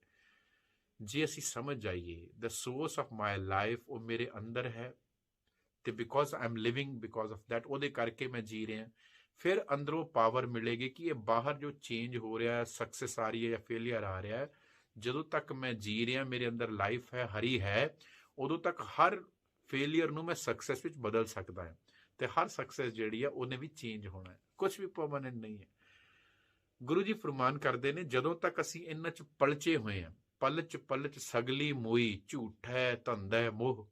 Speaker 1: ਜੇ ਅਸੀਂ ਸਮਝ ਜਾਈਏ ਦ ਸੋਰਸ ਆਫ ਮਾਈ ਲਾਈਫ ਉਹ ਮੇਰੇ ਅੰਦਰ ਹੈ, ਤੇ because I am living because of that, ਉਹਦੇ ਕਰਕੇ ਮੈਂ ਜੀ ਰਿਹਾ, ਫਿਰ ਅੰਦਰੋਂ ਪਾਵਰ ਮਿਲੇਗੀ ਕਿ ਇਹ ਬਾਹਰ ਜੋ ਚੇਂਜ ਹੋ ਰਿਹਾ ਹੈ, ਸਕਸੈਸ ਆ ਰਹੀ ਹੈ ਜਾਂ ਫੇਲੀਅਰ ਆ ਰਿਹਾ ਹੈ, ਜਦੋਂ ਤੱਕ ਮੈਂ ਜੀ ਰਿਹਾ, ਮੇਰੇ ਅੰਦਰ ਲਾਈਫ ਹੈ, ਹਰੀ ਹੈ, ਉਦੋਂ ਤੱਕ ਹਰ ਫੇਲੀਅਰ ਨੂੰ ਮੈਂ ਸਕਸੈਸ ਵਿੱਚ ਬਦਲ ਸਕਦਾ ਹਾਂ। ਤੇ ਹਰ ਸਕਸੈਸ ਜਿਹੜੀ ਹੈ ਉਹਨੇ ਵੀ ਚੇਂਜ ਹੋਣਾ ਹੈ, ਕੁਝ ਵੀ ਪਰਮਾਨੈਂਟ ਨਹੀਂ ਹੈ। ਗੁਰੂ ਜੀ ਫਰਮਾਨ ਕਰਦੇ ਨੇ, ਜਦੋਂ ਤੱਕ ਅਸੀਂ ਇਹਨਾਂ 'ਚ ਪਲਚੇ ਹੋਏ ਹਾਂ, ਪਲਚ ਪਲਚ ਸਗਲੀ ਮੋਈ, ਝੂਠੈ ਧੰਦਾ ਮੋਹ।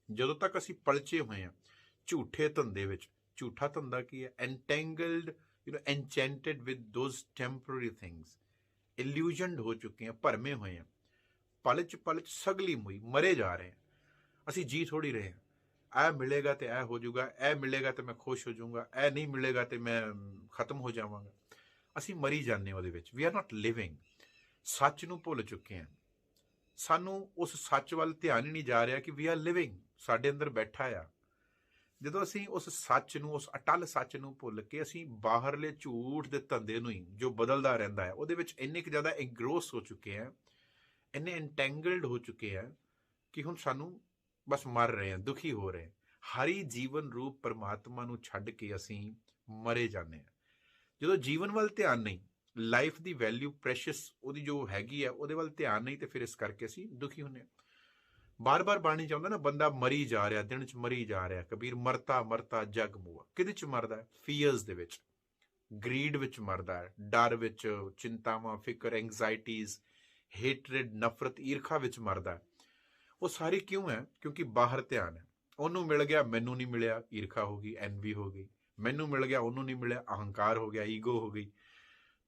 Speaker 1: ਜਦੋਂ ਤੱਕ ਅਸੀਂ ਪਲਚੇ ਹੋਏ ਹਾਂ ਝੂਠੇ ਧੰਦੇ ਵਿੱਚ, ਝੂਠਾ ਧੰਦਾ ਕੀ ਹੈ? ਐਨਟੈਂਗਲਡ, ਐਨਚੈਂਟਡ ਵਿਦ ਦੋਜ਼ ਟੈਂਪਰਰੀ ਥਿੰਗਸ, ਇਲੂਜਨਡ ਹੋ ਚੁੱਕੇ ਹਾਂ, ਭਰਮੇ ਹੋਏ ਹਾਂ। ਪਲਚ ਪਲਚ ਸਗਲੀ ਮੋਈ, ਮਰੇ ਜਾ ਰਹੇ ਹਾਂ। ਅਸੀਂ ਜੀ ਥੋੜੀ ਰਹੇ ਹਾਂ, ਇਹ ਮਿਲੇਗਾ ਤੇ ਇਹ ਹੋ ਜਾਊਗਾ, ਇਹ ਮਿਲੇਗਾ ਤੇ ਮੈਂ ਖੁਸ਼ ਹੋ ਜਾਊਗਾ, ਇਹ ਨਹੀਂ ਮਿਲੇਗਾ ਤੇ ਮੈਂ ਖਤਮ ਹੋ ਜਾਵਾਂਗਾ। ਅਸੀਂ ਮਰੀ ਜਾਂਦੇ ਉਹਦੇ ਵਿੱਚ। We are not living. ਸੱਚ ਨੂੰ ਭੁੱਲ ਚੁੱਕੇ ਹਾਂ। ਸਾਨੂੰ ਉਸ ਸੱਚ ਵੱਲ ਧਿਆਨ ਹੀ ਨਹੀਂ ਜਾ ਰਿਹਾ ਕਿ ਵੀ ਆਰ ਲਿਵਿੰਗ, ਸਾਡੇ ਅੰਦਰ ਬੈਠਾ ਆ। ਜਦੋਂ ਅਸੀਂ ਉਸ ਸੱਚ ਨੂੰ, ਉਸ ਅਟਲ ਸੱਚ ਨੂੰ ਭੁੱਲ ਕੇ ਅਸੀਂ ਬਾਹਰਲੇ ਝੂਠ ਦੇ ਧੰਦੇ ਨੂੰ ਹੀ, ਜੋ ਬਦਲਦਾ ਰਹਿੰਦਾ ਹੈ, ਉਹਦੇ ਵਿੱਚ ਇੰਨੇ ਕੁ ਜ਼ਿਆਦਾ ਐਗਰੋਸ ਹੋ ਚੁੱਕੇ ਆ, ਇੰਨੇ ਇੰਟੈਂਗਲਡ ਹੋ ਚੁੱਕੇ ਆ ਕਿ ਹੁਣ ਸਾਨੂੰ ਬਸ ਮਰ ਰਹੇ ਹਾਂ, ਦੁਖੀ ਹੋ ਰਹੇ ਹਾਂ। ਹਰੀ ਜੀਵਨ ਰੂਪ ਪਰਮਾਤਮਾ ਨੂੰ ਛੱਡ ਕੇ ਅਸੀਂ ਮਰੇ ਜਾਂਦੇ ਹਾਂ। ਜਦੋਂ ਜੀਵਨ ਵੱਲ ਧਿਆਨ ਨਹੀਂ, ਲਾਈਫ ਦੀ ਵੈਲਿਊ, ਪ੍ਰੈਸ਼ੀਅਸ ਉਹਦੀ ਜੋ ਹੈਗੀ ਆ, ਉਹਦੇ ਵੱਲ ਧਿਆਨ ਨਹੀਂ, ਤੇ ਫਿਰ ਇਸ ਕਰਕੇ ਅਸੀਂ ਦੁਖੀ ਹੁੰਦੇ ਹਾਂ। ਬਾਰ-ਬਾਰ ਬਾਣੀ ਚਾਹੁੰਦਾ ਨਾ, ਬੰਦਾ ਮਰੀ ਜਾ ਰਿਹਾ, ਦਿਨ 'ਚ ਮਰੀ ਜਾ ਰਿਹਾ। ਕਬੀਰ ਮਰਤਾ ਮਰਤਾ ਜਗ ਮੁਆ। ਕਿਹਦੇ 'ਚ ਮਰਦਾ ਹੈ? ਫੀਅਰਸ ਦੇ ਵਿੱਚ, ਗਰੀਡ ਵਿੱਚ ਮਰਦਾ ਹੈ, ਡਰ ਵਿੱਚ, ਚਿੰਤਾਵਾਂ, ਫਿਕਰ, ਐਂਗਜ਼ਾਈਟੀਜ਼, ਹੇਟਰੇਡ, ਨਫ਼ਰਤ, ਈਰਖਾ ਵਿੱਚ ਮਰਦਾ ਹੈ। ਉਹ ਸਾਰੀ ਕਿਉਂ ਹੈ? ਕਿਉਂਕਿ ਬਾਹਰ ਧਿਆਨ ਹੈ। ਉਹਨੂੰ ਮਿਲ ਗਿਆ, ਮੈਨੂੰ ਨਹੀਂ ਮਿਲਿਆ, ਈਰਖਾ ਹੋ ਗਈ, ਐਨਵੀ ਹੋ ਗਈ। ਮੈਨੂੰ ਮਿਲ ਗਿਆ, ਉਹਨੂੰ ਨਹੀਂ ਮਿਲਿਆ, ਅਹੰਕਾਰ ਹੋ ਗਿਆ, ਈਗੋ ਹੋ ਗਈ।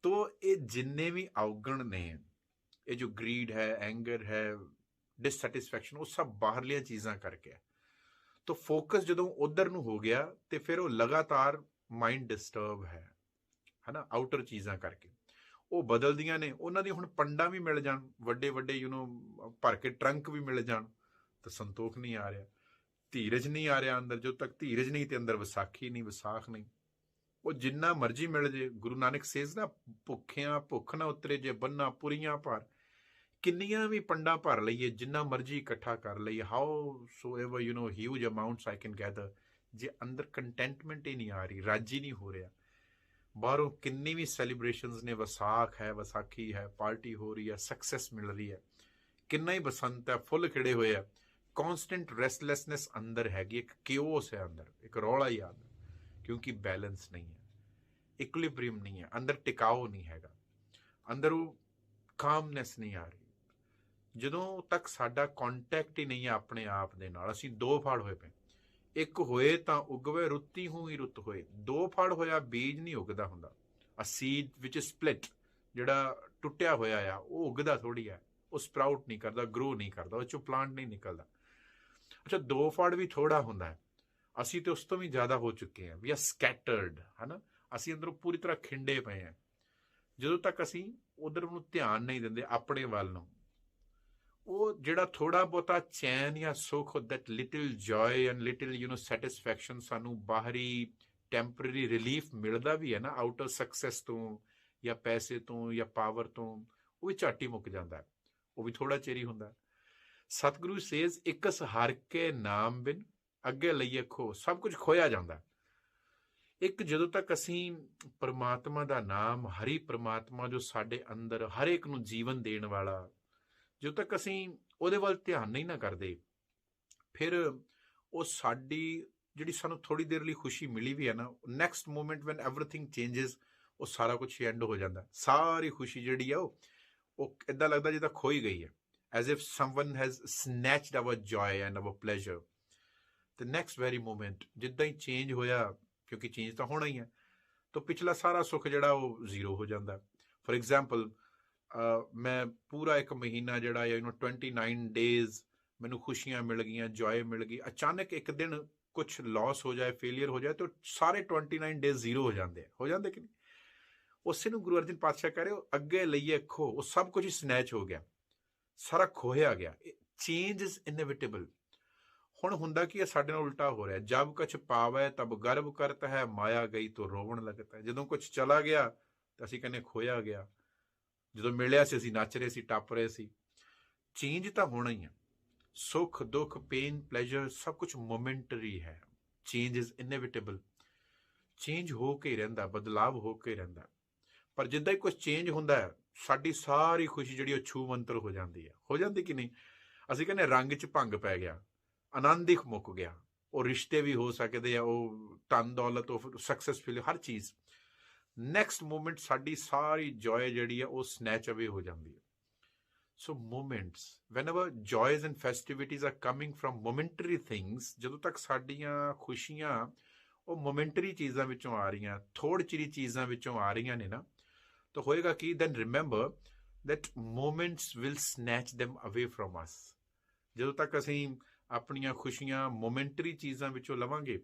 Speaker 1: ਤੋ ਇਹ ਜਿੰਨੇ ਵੀ ਅਵਗੁਣ ਨੇ, ਇਹ ਜੋ ਗਰੀਡ ਹੈ, ਐਂਗਰ ਹੈ, ਡਿਸਸੈਟਿਸਫੈਕਸ਼ਨ, ਉਹ ਸਭ ਬਾਹਰਲੀਆਂ ਚੀਜ਼ਾਂ ਕਰਕੇ ਹੈ। ਤੋ ਫੋਕਸ ਜਦੋਂ ਉਧਰ ਨੂੰ ਹੋ ਗਿਆ ਤੇ ਫਿਰ ਉਹ ਲਗਾਤਾਰ ਮਾਈਂਡ ਡਿਸਟਰਬ ਹੈ ਨਾ, ਆਊਟਰ ਚੀਜ਼ਾਂ ਕਰਕੇ। ਉਹ ਬਦਲਦੀਆਂ ਨੇ। ਉਹਨਾਂ ਦੀ ਹੁਣ ਪੰਡਾਂ ਵੀ ਮਿਲ ਜਾਣ, ਵੱਡੇ ਵੱਡੇ ਭਰ ਕੇ ਟਰੰਕ ਵੀ ਮਿਲ ਜਾਣ, ਤਾਂ ਸੰਤੋਖ ਨਹੀਂ ਆ ਰਿਹਾ, ਧੀਰਜ ਨਹੀਂ ਆ ਰਿਹਾ ਅੰਦਰ। ਜਦੋਂ ਤੱਕ ਧੀਰਜ ਨਹੀਂ ਤੇ ਅੰਦਰ ਵਿਸਾਖੀ ਨਹੀਂ, ਵਿਸਾਖ ਨਹੀਂ। ਉਹ ਜਿੰਨਾ ਮਰਜ਼ੀ ਮਿਲ ਜੇ। ਗੁਰੂ ਨਾਨਕ ਸੇਜ਼ ਨਾ, ਭੁੱਖਿਆਂ ਭੁੱਖ ਨਾ ਉਤਰੇ ਜੇ ਬੰਨਾ ਪੁਰੀਆਂ ਭਰ। ਕਿੰਨੀਆਂ ਵੀ ਪੰਡਾਂ ਭਰ ਲਈਏ, ਜਿੰਨਾ ਮਰਜ਼ੀ ਇਕੱਠਾ ਕਰ ਲਈਏ, how so ever huge amounts I can gather, ਜੇ ਅੰਦਰ ਕੰਟੈਂਟਮੈਂਟ ਹੀ ਨਹੀਂ ਆ ਰਹੀ, ਰਾਜੀ ਨਹੀਂ ਹੋ ਰਿਹਾ। ਬਾਹਰੋਂ ਕਿੰਨੀ ਵੀ ਸੈਲੀਬ੍ਰੇਸ਼ਨਸ ਨੇ, ਵਿਸਾਖ ਹੈ, ਵਿਸਾਖੀ ਹੈ, ਪਾਰਟੀ ਹੋ ਰਹੀ ਹੈ, ਸਕਸੈਸ ਮਿਲ ਰਹੀ ਹੈ, ਕਿੰਨਾ ਹੀ ਬਸੰਤ ਹੈ, ਫੁੱਲ ਖਿੜੇ ਹੋਏ ਆ, ਕੌਨਸਟੈਂਟ ਰੈਸਟਲੈਸਨੈਸ ਅੰਦਰ ਹੈਗੀ, ਇੱਕ ਕਿਓਸ ਹੈ ਅੰਦਰ, ਇੱਕ ਰੌਲਾ ਹੀ ਅੰਦਰ, ਕਿਉਂਕਿ ਬੈਲੈਂਸ ਨਹੀਂ ਹੈ, ਇਕੁਇਲਿਬ੍ਰੀਅਮ ਨਹੀਂ ਹੈ ਅੰਦਰ, ਟਿਕਾਓ ਨਹੀਂ ਹੈਗਾ ਅੰਦਰ, ਉਹ ਕਾਮਨੈਸ ਨਹੀਂ ਆ ਰਹੀ। ਜਦੋਂ ਤੱਕ ਸਾਡਾ ਕੰਟੈਕਟ ਹੀ ਨਹੀਂ ਹੈ ਆਪਣੇ ਆਪ ਦੇ ਨਾਲ, ਅਸੀਂ ਦੋ ਫਾੜ ਹੋਏ ਪਏ। ਇੱਕ ਹੋਏ ਤਾਂ ਉਗਵੇ, ਰੁੱਤੀ ਹੂੰ ਹੀ ਰੁੱਤ ਹੋਏ। ਦੋ ਫੜ ਹੋਇਆ ਬੀਜ ਨਹੀਂ ਉੱਗਦਾ ਹੁੰਦਾ। ਅ ਸੀਡ ਵਿਚ ਸਪਲਿਟ, ਜਿਹੜਾ ਟੁੱਟਿਆ ਹੋਇਆ ਆ, ਉਹ ਉੱਗਦਾ ਥੋੜੀ ਹੈ, ਉਹ ਸਪਰਾਊਟ ਨਹੀਂ ਕਰਦਾ, ਗਰੋ ਨਹੀਂ ਕਰਦਾ, ਉਹ ਚੋਂ ਪਲਾਂਟ ਨਹੀਂ ਨਿਕਲਦਾ। ਅੱਛਾ, ਦੋ ਫੜ ਵੀ ਥੋੜਾ ਹੁੰਦਾ ਹੈ। ਅਸੀਂ ਤੇ ਉਸ ਤੋਂ ਵੀ ਜ਼ਿਆਦਾ ਹੋ ਚੁੱਕੇ ਹਾਂ। ਵੀ ਆਰ ਸਕੈਟਰਡ, ਹੈ ਨਾ। ਅਸੀਂ ਅੰਦਰੋਂ ਪੂਰੀ ਤਰ੍ਹਾਂ ਖਿੰਡੇ ਪਏ ਹਾਂ। ਜਦੋਂ ਤੱਕ ਅਸੀਂ ਉਧਰ ਨੂੰ ਧਿਆਨ ਨਹੀਂ ਦਿੰਦੇ, ਆਪਣੇ ਵੱਲ ਨੂੰ, ਉਹ ਜਿਹੜਾ ਥੋੜਾ ਬਹੁਤਾ ਚੈਨ ਜਾਂ ਸੁੱਖ, that little joy and little satisfaction, ਸਾਨੂੰ ਬਾਹਰੀ ਟੈਂਪਰੇਰੀ ਰਿਲੀਫ ਮਿਲਦਾ ਵੀ ਹੈ ਨਾ, ਆਊਟਰ ਸਕਸੈਸ ਤੋਂ ਜਾਂ ਪੈਸੇ ਤੋਂ ਜਾਂ ਪਾਵਰ ਤੋਂ, ਉਹ ਵੀ ਝੱਟ ਹੀ ਮੁੱਕ ਜਾਂਦਾ ਹੈ। ਉਹ ਵੀ ਥੋੜਾ ਚਿਰ ਹੀ ਹੁੰਦਾ। ਸਤਿਗੁਰੂ ਸੇਜ਼, ਇਕਸ ਹਰ ਕੇ ਨਾਮ ਬਿਨ ਅੱਗੇ ਲਈਏ ਖੋ। ਸਭ ਕੁਝ ਖੋਇਆ ਜਾਂਦਾ। ਇੱਕ ਜਦੋਂ ਤੱਕ ਅਸੀਂ ਪਰਮਾਤਮਾ ਦਾ ਨਾਮ, ਹਰੀ ਪਰਮਾਤਮਾ ਜੋ ਸਾਡੇ ਅੰਦਰ ਹਰ ਇੱਕ ਨੂੰ ਜੀਵਨ ਦੇਣ ਵਾਲਾ, ਜਦੋਂ ਤੱਕ ਅਸੀਂ ਉਹਦੇ ਵੱਲ ਧਿਆਨ ਨਹੀਂ ਨਾ ਕਰਦੇ, ਫਿਰ ਉਹ ਸਾਡੀ ਜਿਹੜੀ ਸਾਨੂੰ ਥੋੜੀ ਦੇਰ ਲਈ ਖੁਸ਼ੀ ਮਿਲੀ ਵੀ ਹੈ ਨਾ, next moment when everything changes, ਉਹ ਸਾਰਾ ਕੁਝ ਐਂਡ ਹੋ ਜਾਂਦਾ। ਸਾਰੀ ਖੁਸ਼ੀ ਜਿਹੜੀ ਆ, ਉਹ ਇੱਦਾਂ ਲੱਗਦਾ ਜਿੱਦਾਂ ਖੋਈ ਗਈ ਹੈ, as if someone has snatched our joy and our pleasure. ਤੇ ਨੈਕਸਟ ਵੈਰੀ ਮੂਮੈਂਟ ਜਿੱਦਾਂ ਹੀ ਚੇਂਜ ਹੋਇਆ, ਕਿਉਂਕਿ ਚੇਂਜ ਤਾਂ ਹੋਣਾ ਹੀ ਹੈ, ਤਾਂ ਪਿਛਲਾ ਸਾਰਾ ਸੁੱਖ ਜਿਹੜਾ ਉਹ ਜ਼ੀਰੋ ਹੋ ਜਾਂਦਾ। ਫॉर ਐਗਜ਼ਾਮਪਲ, ਮੈਂ ਪੂਰਾ ਇੱਕ ਮਹੀਨਾ ਜਿਹੜਾ 29 ਡੇਜ਼ ਮੈਨੂੰ ਖੁਸ਼ੀਆਂ ਮਿਲ ਗਈਆਂ, ਜੋਏ ਮਿਲ ਗਈ। ਅਚਾਨਕ ਇੱਕ ਦਿਨ ਕੁਛ ਲਾਸ ਹੋ ਜਾਏ, ਫੇਲੀਅਰ ਹੋ ਜਾਏ, ਤਾਂ ਸਾਰੇ 29 ਡੇਜ਼ ਜ਼ੀਰੋ ਹੋ ਜਾਂਦੇ ਕਿ ਨਹੀਂ। ਉਸੇ ਨੂੰ ਗੁਰੂ ਅਰਜਨ ਪਾਤਸ਼ਾਹ ਕਹਿ ਰਹੇ ਹੋ, ਅੱਗੇ ਲਈਏ ਖੋ। ਉਹ ਸਭ ਕੁਝ ਹੀ ਸਨੈਚ ਹੋ ਗਿਆ, ਸਾਰਾ ਖੋਹਿਆ ਗਿਆ। Change is inevitable. ਹੁਣ ਹੁੰਦਾ ਕੀ ਹੈ, ਸਾਡੇ ਨਾਲ ਉਲਟਾ ਹੋ ਰਿਹਾ। ਜਬ ਕੁਛ ਪਾਵੈ ਤਬ ਗਰਵ ਕਰਤਾ ਹੈ, ਮਾਇਆ ਗਈ ਤੋਂ ਰੋਵਣ ਲੱਗਦਾ ਹੈ। ਜਦੋਂ ਕੁਛ ਚਲਾ ਗਿਆ ਤਾਂ ਅਸੀਂ ਕਹਿੰਦੇ ਖੋਇਆ ਗਿਆ, ਜਦੋਂ ਮਿਲਿਆ ਸੀ ਅਸੀਂ ਨੱਚ ਰਹੇ ਸੀ, ਟੱਪ ਰਹੇ ਸੀ। ਚੇਂਜ ਤਾਂ ਹੋਣਾ ਹੀ ਆ। ਸੁੱਖ ਦੁੱਖ, ਪੇਨ ਪਲੇਜ਼ਰ, ਸਭ ਕੁਝ ਮੋਮੈਂਟਰੀ ਹੈ। Change is ਇਨਐਵਿਟੇਬਲ। ਚੇਂਜ ਹੋ ਕੇ ਰਹਿੰਦਾ, ਬਦਲਾਵ ਹੋ ਕੇ ਰਹਿੰਦਾ। ਪਰ ਜਿੱਦਾਂ ਹੀ ਕੁਛ ਚੇਂਜ ਹੁੰਦਾ ਹੈ, ਸਾਡੀ ਸਾਰੀ ਖੁਸ਼ੀ ਜਿਹੜੀ ਉਹ ਛੂ ਮੰਤਰ ਹੋ ਜਾਂਦੀ ਕਿ ਨਹੀਂ। ਅਸੀਂ ਕਹਿੰਦੇ ਰੰਗ 'ਚ ਭੰਗ ਪੈ ਗਿਆ, ਆਨੰਦ ਹੀ ਮੁੱਕ ਗਿਆ। ਉਹ ਰਿਸ਼ਤੇ ਵੀ ਹੋ ਸਕਦੇ ਆ, ਉਹ ਧਨ ਦੌਲਤ, ਉਹ ਸਕਸੈਸਫੁਲ, ਹਰ ਚੀਜ਼। ਨੈਕਸਟ ਮੂਮੈਂਟ ਸਾਡੀ ਸਾਰੀ ਜੋਏ ਜਿਹੜੀ ਹੈ ਉਹ ਸਨੈਚ ਅਵੇ ਹੋ ਜਾਂਦੀ ਹੈ। So moments, whenever joys and festivities are coming from momentary things, ਜਦੋਂ ਤੱਕ ਸਾਡੀਆਂ ਖੁਸ਼ੀਆਂ ਉਹ ਮੋਮੈਂਟਰੀ ਚੀਜ਼ਾਂ ਵਿੱਚੋਂ ਆ ਰਹੀਆਂ, ਥੋੜ ਚਿਰੀ ਚੀਜ਼ਾਂ ਵਿੱਚੋਂ ਆ ਰਹੀਆਂ ਨੇ ਨਾ, ਤਾਂ ਹੋਏਗਾ ਕੀ, then remember that moments will snatch them away from us. ਜਦੋਂ ਤੱਕ ਅਸੀਂ ਆਪਣੀਆਂ ਖੁਸ਼ੀਆਂ ਮੋਮੈਂਟਰੀ ਚੀਜ਼ਾਂ ਵਿੱਚੋਂ ਲਵਾਂਗੇ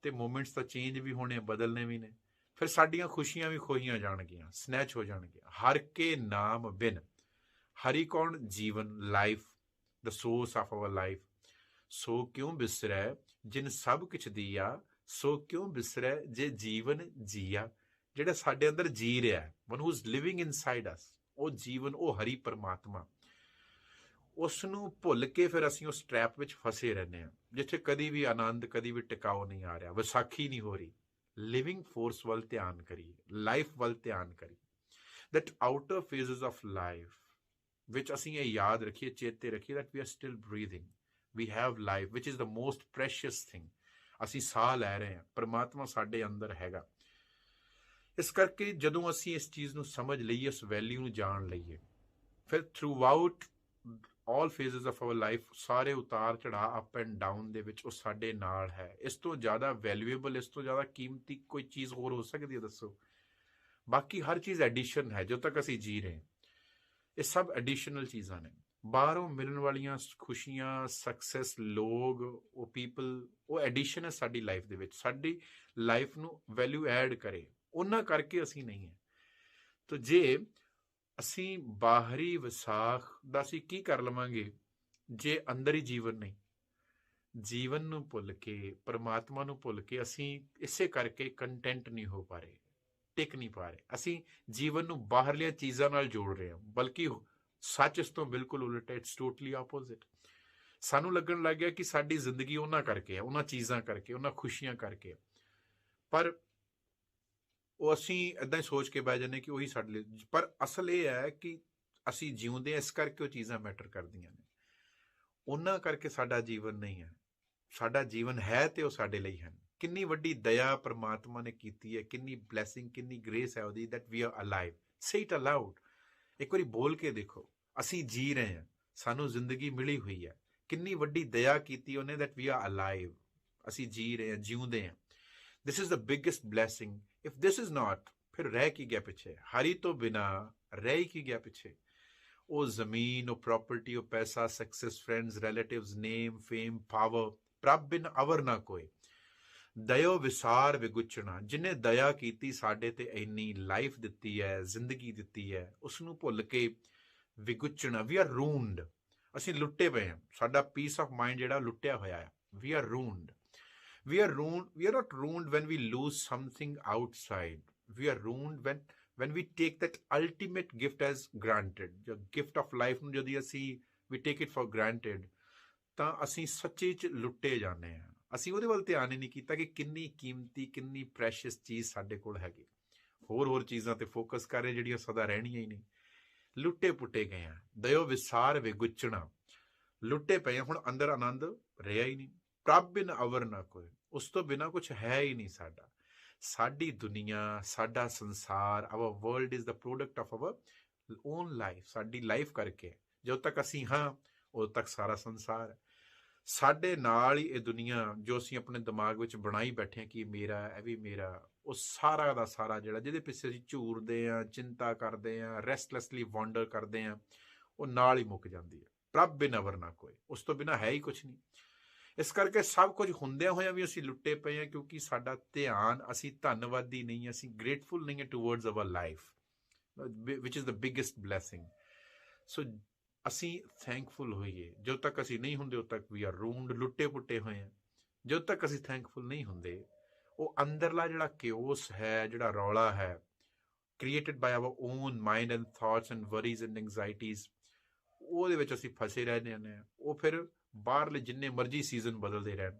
Speaker 1: ਤੇ ਮੋਮੈਂਟਸ ਤਾਂ ਚੇਂਜ ਵੀ ਹੋਣੇ, ਬਦਲਨੇ ਵੀ ਨੇ। ਫਿਰ ਸਾਡੀਆਂ ਖੁਸ਼ੀਆਂ ਵੀ ਖੋਹੀਆਂ ਜਾਣਗੀਆਂ, ਸਨੈਚ ਹੋ ਜਾਣਗੀਆਂ। ਹਰ ਕੇ ਨਾਮ ਬਿਨ ਹਰੀ ਕੌਣ? ਜੀਵਨ, life, the source of our life. ਸੋ ਕਿਉਂ ਬਿਸਰੈ ਜਿਨ ਸਭ ਕੁਛ ਦੀਆ, ਸੋ ਕਿਉਂ ਬਿਸਰੈ ਜੇ ਜੀਵਨ ਜੀਆ। ਜਿਹੜਾ ਸਾਡੇ ਅੰਦਰ ਜੀ ਰਿਹਾ, one who is living inside us, ਉਹ ਜੀਵਨ, ਉਹ ਹਰੀ ਪਰਮਾਤਮਾ, ਉਸ ਨੂੰ ਭੁੱਲ ਕੇ ਫਿਰ ਅਸੀਂ ਉਸ ਟਰੈਪ ਵਿੱਚ ਫਸੇ ਰਹਿੰਦੇ ਹਾਂ, ਜਿੱਥੇ ਕਦੀ ਵੀ ਆਨੰਦ, ਕਦੀ ਵੀ ਟਿਕਾਓ ਨਹੀਂ ਆ ਰਿਹਾ, ਵਿਸਾਖੀ ਨਹੀਂ ਹੋ ਰਹੀ। ਲਿਵਿੰਗ ਫੋਰਸ ਵੱਲ ਧਿਆਨ ਕਰੀਏ, ਲਾਈਫ ਵੱਲ ਧਿਆਨ ਕਰੀਏ। That outer phases of life ਵਿੱਚ ਅਸੀਂ ਇਹ ਯਾਦ ਰੱਖੀਏ, ਚੇਤੇ ਰੱਖੀਏ that we are still breathing, we have life which is the most precious thing। ਅਸੀਂ ਸਾਹ ਲੈ ਰਹੇ ਹਾਂ, ਪਰਮਾਤਮਾ ਸਾਡੇ ਅੰਦਰ ਹੈਗਾ। ਇਸ ਕਰਕੇ ਜਦੋਂ ਅਸੀਂ ਇਸ ਚੀਜ਼ ਨੂੰ ਸਮਝ ਲਈਏ, ਉਸ ਵੈਲਿਊ ਨੂੰ ਜਾਣ ਲਈਏ, ਫਿਰ through out all phases of our life, ਸਾਰੇ ਉਤਾਰ ਚੜਾਅ, ਅਪ ਐਂਡ ਡਾਊਨ ਦੇ ਵਿੱਚ ਉਹ ਸਾਡੇ ਨਾਲ ਹੈ। ਇਸ ਤੋਂ ਜ਼ਿਆਦਾ ਵੈਲਿਊਏਬਲ, ਇਸ ਤੋਂ ਜ਼ਿਆਦਾ ਕੀਮਤੀ ਕੋਈ ਚੀਜ਼ ਹੋਰ ਹੋ ਸਕਦੀ ਹੈ? ਦੱਸੋ। ਬਾਕੀ ਹਰ ਚੀਜ਼ ਐਡੀਸ਼ਨ ਹੈ। ਜਦੋਂ ਤੱਕ ਅਸੀਂ ਜੀ ਰਹੇ, ਇਹ ਸਭ ਐਡੀਸ਼ਨਲ ਚੀਜ਼ਾਂ ਨੇ। ਬਾਹਰੋਂ ਮਿਲਣ ਵਾਲੀਆਂ ਖੁਸ਼ੀਆਂ, ਸਕਸੈਸ, ਲੋਕ, ਉਹ ਪੀਪਲ, ਉਹ ਐਡੀਸ਼ਨ ਹੈ ਸਾਡੀ ਲਾਈਫ ਦੇ ਵਿੱਚ। ਸਾਡੀ ਲਾਈਫ ਨੂੰ ਵੈਲਿਊ ਐਡ ਕਰੇ, ਉਹਨਾਂ ਕਰਕੇ ਅਸੀਂ ਨਹੀਂ ਹੈ। ਤਾਂ ਜੇ ਅਸੀਂ ਬਾਹਰੀ ਵਿਸਾਖ ਦਾ ਅਸੀਂ ਕੀ ਕਰ ਲਵਾਂਗੇ ਜੇ ਅੰਦਰ ਹੀ ਜੀਵਨ ਨਹੀਂ? ਜੀਵਨ ਨੂੰ ਭੁੱਲ ਕੇ, ਪਰਮਾਤਮਾ ਨੂੰ ਭੁੱਲ ਕੇ ਅਸੀਂ ਇਸੇ ਕਰਕੇ ਕੰਟੈਂਟ ਨਹੀਂ ਹੋ ਪਾ ਰਹੇ, ਟਿਕ ਨਹੀਂ ਪਾ ਰਹੇ। ਅਸੀਂ ਜੀਵਨ ਨੂੰ ਬਾਹਰਲੀਆਂ ਚੀਜ਼ਾਂ ਨਾਲ ਜੋੜ ਰਹੇ ਹਾਂ, ਬਲਕਿ ਸੱਚ ਇਸ ਤੋਂ ਬਿਲਕੁਲ ਉਲਟ ਹੈ। It's totally opposite. ਸਾਨੂੰ ਲੱਗਣ ਲੱਗ ਗਿਆ ਕਿ ਸਾਡੀ ਜ਼ਿੰਦਗੀ ਉਹਨਾਂ ਕਰਕੇ ਹੈ, ਉਹਨਾਂ ਚੀਜ਼ਾਂ ਕਰਕੇ, ਉਹਨਾਂ ਖੁਸ਼ੀਆਂ ਕਰਕੇ। ਪਰ ਉਹ ਅਸੀਂ ਇੱਦਾਂ ਹੀ ਸੋਚ ਕੇ ਬਹਿ ਜਾਂਦੇ ਕਿ ਉਹੀ ਸਾਡੇ ਲਈ। ਪਰ ਅਸਲ ਇਹ ਹੈ ਕਿ ਅਸੀਂ ਜਿਉਂਦੇ ਇਸ ਕਰਕੇ ਉਹ ਚੀਜ਼ਾਂ ਮੈਟਰ ਕਰਦੀਆਂ ਨੇ, ਉਹਨਾਂ ਕਰਕੇ ਸਾਡਾ ਜੀਵਨ ਨਹੀਂ ਹੈ। ਸਾਡਾ ਜੀਵਨ ਹੈ ਤੇ ਉਹ ਸਾਡੇ ਲਈ ਹਨ। ਕਿੰਨੀ ਵੱਡੀ ਦਇਆ ਪਰਮਾਤਮਾ ਨੇ ਕੀਤੀ ਹੈ, ਕਿੰਨੀ ਬਲੈਸਿੰਗ, ਕਿੰਨੀ ਗ੍ਰੇਸ ਹੈ ਉਹਦੀ, that we are alive। say it aloud, ਇੱਕ ਵਾਰੀ ਬੋਲ ਕੇ ਦੇਖੋ। ਅਸੀਂ ਜੀ ਰਹੇ ਹਾਂ, ਸਾਨੂੰ ਜ਼ਿੰਦਗੀ ਮਿਲੀ ਹੋਈ ਹੈ। ਕਿੰਨੀ ਵੱਡੀ ਦਇਆ ਕੀਤੀ ਉਹਨੇ, that we are alive। ਅਸੀਂ ਜੀ ਰਹੇ ਹਾਂ, ਜਿਉਂਦੇ ਹਾਂ। this is the biggest blessing। if this is not, ਫਿਰ ਰਹਿ ਕੀ ਗਿਆ ਪਿੱਛੇ? ਹਰੀ ਤੋਂ ਬਿਨਾ ਰਹਿ ਕੀ ਗਿਆ ਪਿੱਛੇ? ਉਹ ਜ਼ਮੀਨ, ਉਹ ਪ੍ਰਾਪਰਟੀ, ਉਹ ਪੈਸਾ, ਸਕਸੈਸ, ਫਰੈਂਡਸ, ਰਿਲੇਟਿਵਸ, ਨੇਮ, ਫੇਮ, ਪਾਵਰ, ਪ੍ਰਭ ਬਿਨ ਅਵਰ ਨਾ ਕੋਈ। ਦਇਓ ਵਿਸਾਰ ਵਿਗੁਚਣਾ, ਜਿਹਨੇ ਦਇਆ ਕੀਤੀ ਸਾਡੇ ਤੇ, ਇੰਨੀ ਲਾਈਫ ਦਿੱਤੀ ਹੈ, ਜ਼ਿੰਦਗੀ ਦਿੱਤੀ ਹੈ, ਉਸ ਨੂੰ ਭੁੱਲ ਕੇ ਵਿਗੁਚਣਾ। ਵੀ ਆਰ ਰੂਨਡ, ਅਸੀਂ ਲੁੱਟੇ ਪਏ ਹਾਂ। ਸਾਡਾ ਪੀਸ ਆਫ ਮਾਈਂਡ ਜਿਹੜਾ ਲੁੱਟਿਆ ਹੋਇਆ ਹੈ। We are ruined. We are ruined. We are not ruined when we lose something outside. We are ruined when we take that ultimate gift as granted. The gift of life ਨੂੰ ਜਦੋਂ ਅਸੀਂ we take it for granted, ਤਾਂ ਅਸੀਂ ਸੱਚੇ 'ਚ ਲੁੱਟੇ ਜਾਂਦੇ ਹਾਂ। ਅਸੀਂ ਉਹਦੇ ਵੱਲ ਧਿਆਨ ਹੀ ਨਹੀਂ ਕੀਤਾ ਕਿ ਕਿੰਨੀ ਕੀਮਤੀ, ਕਿੰਨੀ ਪ੍ਰੈਸ਼ੀਅਸ ਚੀਜ਼ ਸਾਡੇ ਕੋਲ ਹੈਗੀ। ਹੋਰ ਚੀਜ਼ਾਂ ਤੇ ਫੋਕਸ ਕਰ ਰਹੇ ਜਿਹੜੀਆਂ ਸਦਾ ਰਹਿਣੀਆਂ ਹੀ ਨਹੀਂ। ਲੁੱਟੇ ਪੁੱਟੇ ਗਏ ਆ। ਦਇਓ ਵਿਸਾਰ ਵਿਗੁਚਣਾ, ਲੁੱਟੇ ਪਏ ਆ। ਹੁਣ ਅੰਦਰ ਆਨੰਦ ਰਿਹਾ ਹੀ ਨਹੀਂ। ਪ੍ਰਭ ਬਿਨ ਅਵਰ ਨਾ ਕੋਈ, ਉਸ ਤੋਂ ਬਿਨਾਂ ਕੁਛ ਹੈ ਹੀ ਨਹੀਂ ਸਾਡਾ। ਸਾਡੀ ਦੁਨੀਆ, ਸਾਡਾ ਸੰਸਾਰ, our world is the product of our own life. ਸਾਡੀ ਲਾਈਫ ਕਰਕੇ ਜਦੋਂ ਤੱਕ ਅਸੀਂ ਹਾਂ, ਉਦੋਂ ਤੱਕ ਸਾਰਾ ਸੰਸਾਰ ਹੈ। ਸਾਡੇ ਨਾਲ ਹੀ ਇਹ ਦੁਨੀਆ ਜੋ ਅਸੀਂ ਆਪਣੇ ਦਿਮਾਗ ਵਿੱਚ ਬਣਾਈ ਬੈਠੇ ਹਾਂ ਕਿ ਮੇਰਾ, ਇਹ ਵੀ ਮੇਰਾ, ਉਹ ਸਾਰਾ ਦਾ ਸਾਰਾ ਜਿਹੜਾ ਜਿਹਦੇ ਪਿੱਛੇ ਅਸੀਂ ਝੂਰਦੇ ਹਾਂ, ਚਿੰਤਾ ਕਰਦੇ ਹਾਂ, ਰੈਸਟਲੈਸਲੀ ਵਾਂਡਰ ਕਰਦੇ ਹਾਂ, ਉਹ ਨਾਲ ਹੀ ਮੁੱਕ ਜਾਂਦੀ ਹੈ। ਪ੍ਰਭ ਬਿਨ ਅਵਰ ਨਾ ਕੋਈ, ਉਸ ਤੋਂ ਬਿਨਾਂ ਹੈ ਹੀ ਕੁਛ ਨਹੀਂ। ਇਸ ਕਰਕੇ ਸਭ ਕੁਝ ਹੁੰਦਿਆਂ ਹੋਇਆਂ ਵੀ ਅਸੀਂ ਲੁੱਟੇ ਪਏ ਹਾਂ, ਕਿਉਂਕਿ ਸਾਡਾ ਧਿਆਨ, ਅਸੀਂ ਧੰਨਵਾਦੀ ਨਹੀਂ, ਅਸੀਂ ਗ੍ਰੇਟਫੁਲ ਨਹੀਂ ਹੈ towards our life, which is the biggest blessing. So ਅਸੀਂ ਥੈਂਕਫੁਲ ਹੋਈਏ। ਜਦੋਂ ਤੱਕ ਅਸੀਂ ਨਹੀਂ ਹੁੰਦੇ, ਉਦੋਂ ਤੱਕ ਵੀ ਆਰ ਰੂਨਡ, ਲੁੱਟੇ ਪੁੱਟੇ ਹੋਏ ਹਾਂ। ਜਦੋਂ ਤੱਕ ਅਸੀਂ ਥੈਂਕਫੁਲ ਨਹੀਂ ਹੁੰਦੇ, ਉਹ ਅੰਦਰਲਾ ਜਿਹੜਾ ਕਿਓਸ ਹੈ, ਜਿਹੜਾ ਰੌਲਾ ਹੈ, created by our own mind and thoughts and worries and anxieties, ਉਹਦੇ ਵਿੱਚ ਅਸੀਂ ਫਸੇ ਰਹਿੰਦੇ ਹਾਂ। ਉਹ ਫਿਰ ਬਾਹਰਲੇ ਜਿੰਨੇ ਮਰਜ਼ੀ ਸੀਜ਼ਨ ਬਦਲਦੇ ਰਹਿਣ,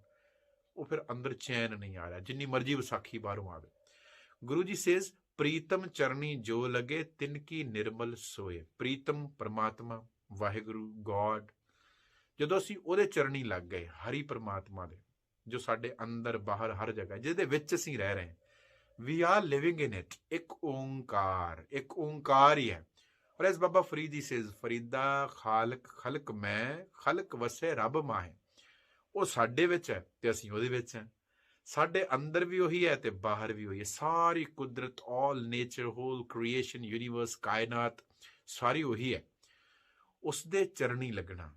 Speaker 1: ਉਹ ਫਿਰ ਅੰਦਰ ਚੈਨ ਨਹੀਂ ਆ ਰਿਹਾ, ਜਿੰਨੀ ਮਰਜ਼ੀ ਵਿਸਾਖੀ ਬਾਹਰੋਂ ਆਵੇ। ਗੁਰੂ ਜੀ ਸੇਜ਼, ਪ੍ਰੀਤਮ ਚਰਨੀ ਜੋ ਲੱਗੇ ਤਿਨ ਕੀ ਨਿਰਮਲ ਸੋਏ। ਪ੍ਰੀਤਮ ਪਰਮਾਤਮਾ, ਵਾਹਿਗੁਰੂ, ਗੋਡ, ਜਦੋਂ ਅਸੀਂ ਉਹਦੇ ਚਰਨੀ ਲੱਗ ਗਏ, ਹਰੀ ਪਰਮਾਤਮਾ ਦੇ, ਜੋ ਸਾਡੇ ਅੰਦਰ ਬਾਹਰ ਹਰ ਜਗ੍ਹਾ, ਜਿਹਦੇ ਵਿੱਚ ਅਸੀਂ ਰਹਿ ਰਹੇ, we are living in it. Ik Onkar, ਇੱਕ ਓਂਕਾਰ ਹੀ ਹੈ। ਔਰ ਐਸ ਬਾਬਾ ਫਰੀਦ ਜੀ ਸੇਜ਼, ਫਰੀਦਾ ਖਾਲਕ ਖਲਕ ਮੈਂ, ਖਲਕ ਵਸੇ ਰੱਬ ਮਾਹੇ। ਉਹ ਸਾਡੇ ਵਿੱਚ ਹੈ ਤੇ ਅਸੀਂ ਉਹਦੇ ਵਿੱਚ ਹਾਂ। ਸਾਡੇ ਅੰਦਰ ਵੀ ਉਹੀ ਹੈ ਤੇ ਬਾਹਰ ਵੀ ਉਹੀ ਹੈ। ਸਾਰੀ ਕੁਦਰਤ, ਆਲ ਨੇਚਰ, ਹੋਲ ਕ੍ਰੀਏਸ਼ਨ, ਯੂਨੀਵਰਸ, ਕਾਇਨਾਤ, ਸਾਰੀ ਉਹੀ ਹੈ। ਉਸਦੇ ਚਰਨੀ ਲੱਗਣਾ,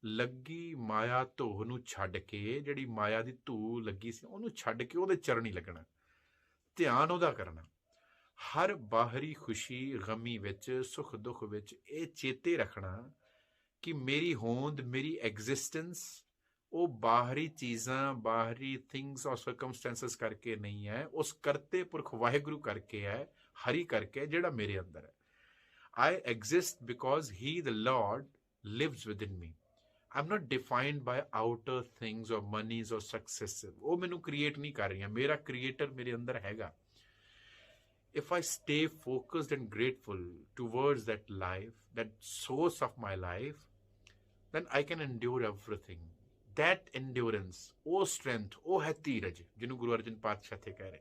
Speaker 1: ਲੱਗੀ ਮਾਇਆ ਧੋ ਨੂੰ ਛੱਡ ਕੇ, ਜਿਹੜੀ ਮਾਇਆ ਦੀ ਧੂ ਲੱਗੀ ਸੀ ਉਹਨੂੰ ਛੱਡ ਕੇ ਉਹਦੇ ਚਰਨੀ ਲੱਗਣਾ, ਧਿਆਨ ਉਹਦਾ ਕਰਨਾ। ਹਰ ਬਾਹਰੀ ਖੁਸ਼ੀ ਗਮੀ ਵਿੱਚ, ਸੁੱਖ ਦੁੱਖ ਵਿੱਚ ਇਹ ਚੇਤੇ ਰੱਖਣਾ ਕਿ ਮੇਰੀ ਹੋਂਦ, ਮੇਰੀ ਐਗਜ਼ਿਸਟੈਂਸ ਉਹ ਬਾਹਰੀ ਚੀਜ਼ਾਂ, ਬਾਹਰੀ ਥਿੰਗਸ ਔਰ ਸਰਕਮਸਟੈਂਸਸ ਕਰਕੇ ਨਹੀਂ ਹੈ, ਉਸ ਕਰਤੇ ਪੁਰਖ ਵਾਹਿਗੁਰੂ ਕਰਕੇ ਹੈ, ਹਰੀ ਕਰਕੇ ਹੈ, ਜਿਹੜਾ ਮੇਰੇ ਅੰਦਰ ਹੈ। I exist because He, the Lord, lives within me. I'm not defined by outer things or monies or successes. ਉਹ ਮੈਨੂੰ ਕ੍ਰੀਏਟ ਨਹੀਂ ਕਰ ਰਹੀਆਂ, ਮੇਰਾ ਕ੍ਰੀਏਟਰ ਮੇਰੇ ਅੰਦਰ ਹੈਗਾ। If I stay focused and grateful towards that life, that source of my life, then I can endure everything. That endurance, ਉਹ strength, ਉਹ ਹੈ ਧੀਰਜ, ਜਿਹਨੂੰ ਗੁਰੂ ਅਰਜਨ ਪਾਤਸ਼ਾਹ ਇੱਥੇ ਕਹਿ ਰਹੇ।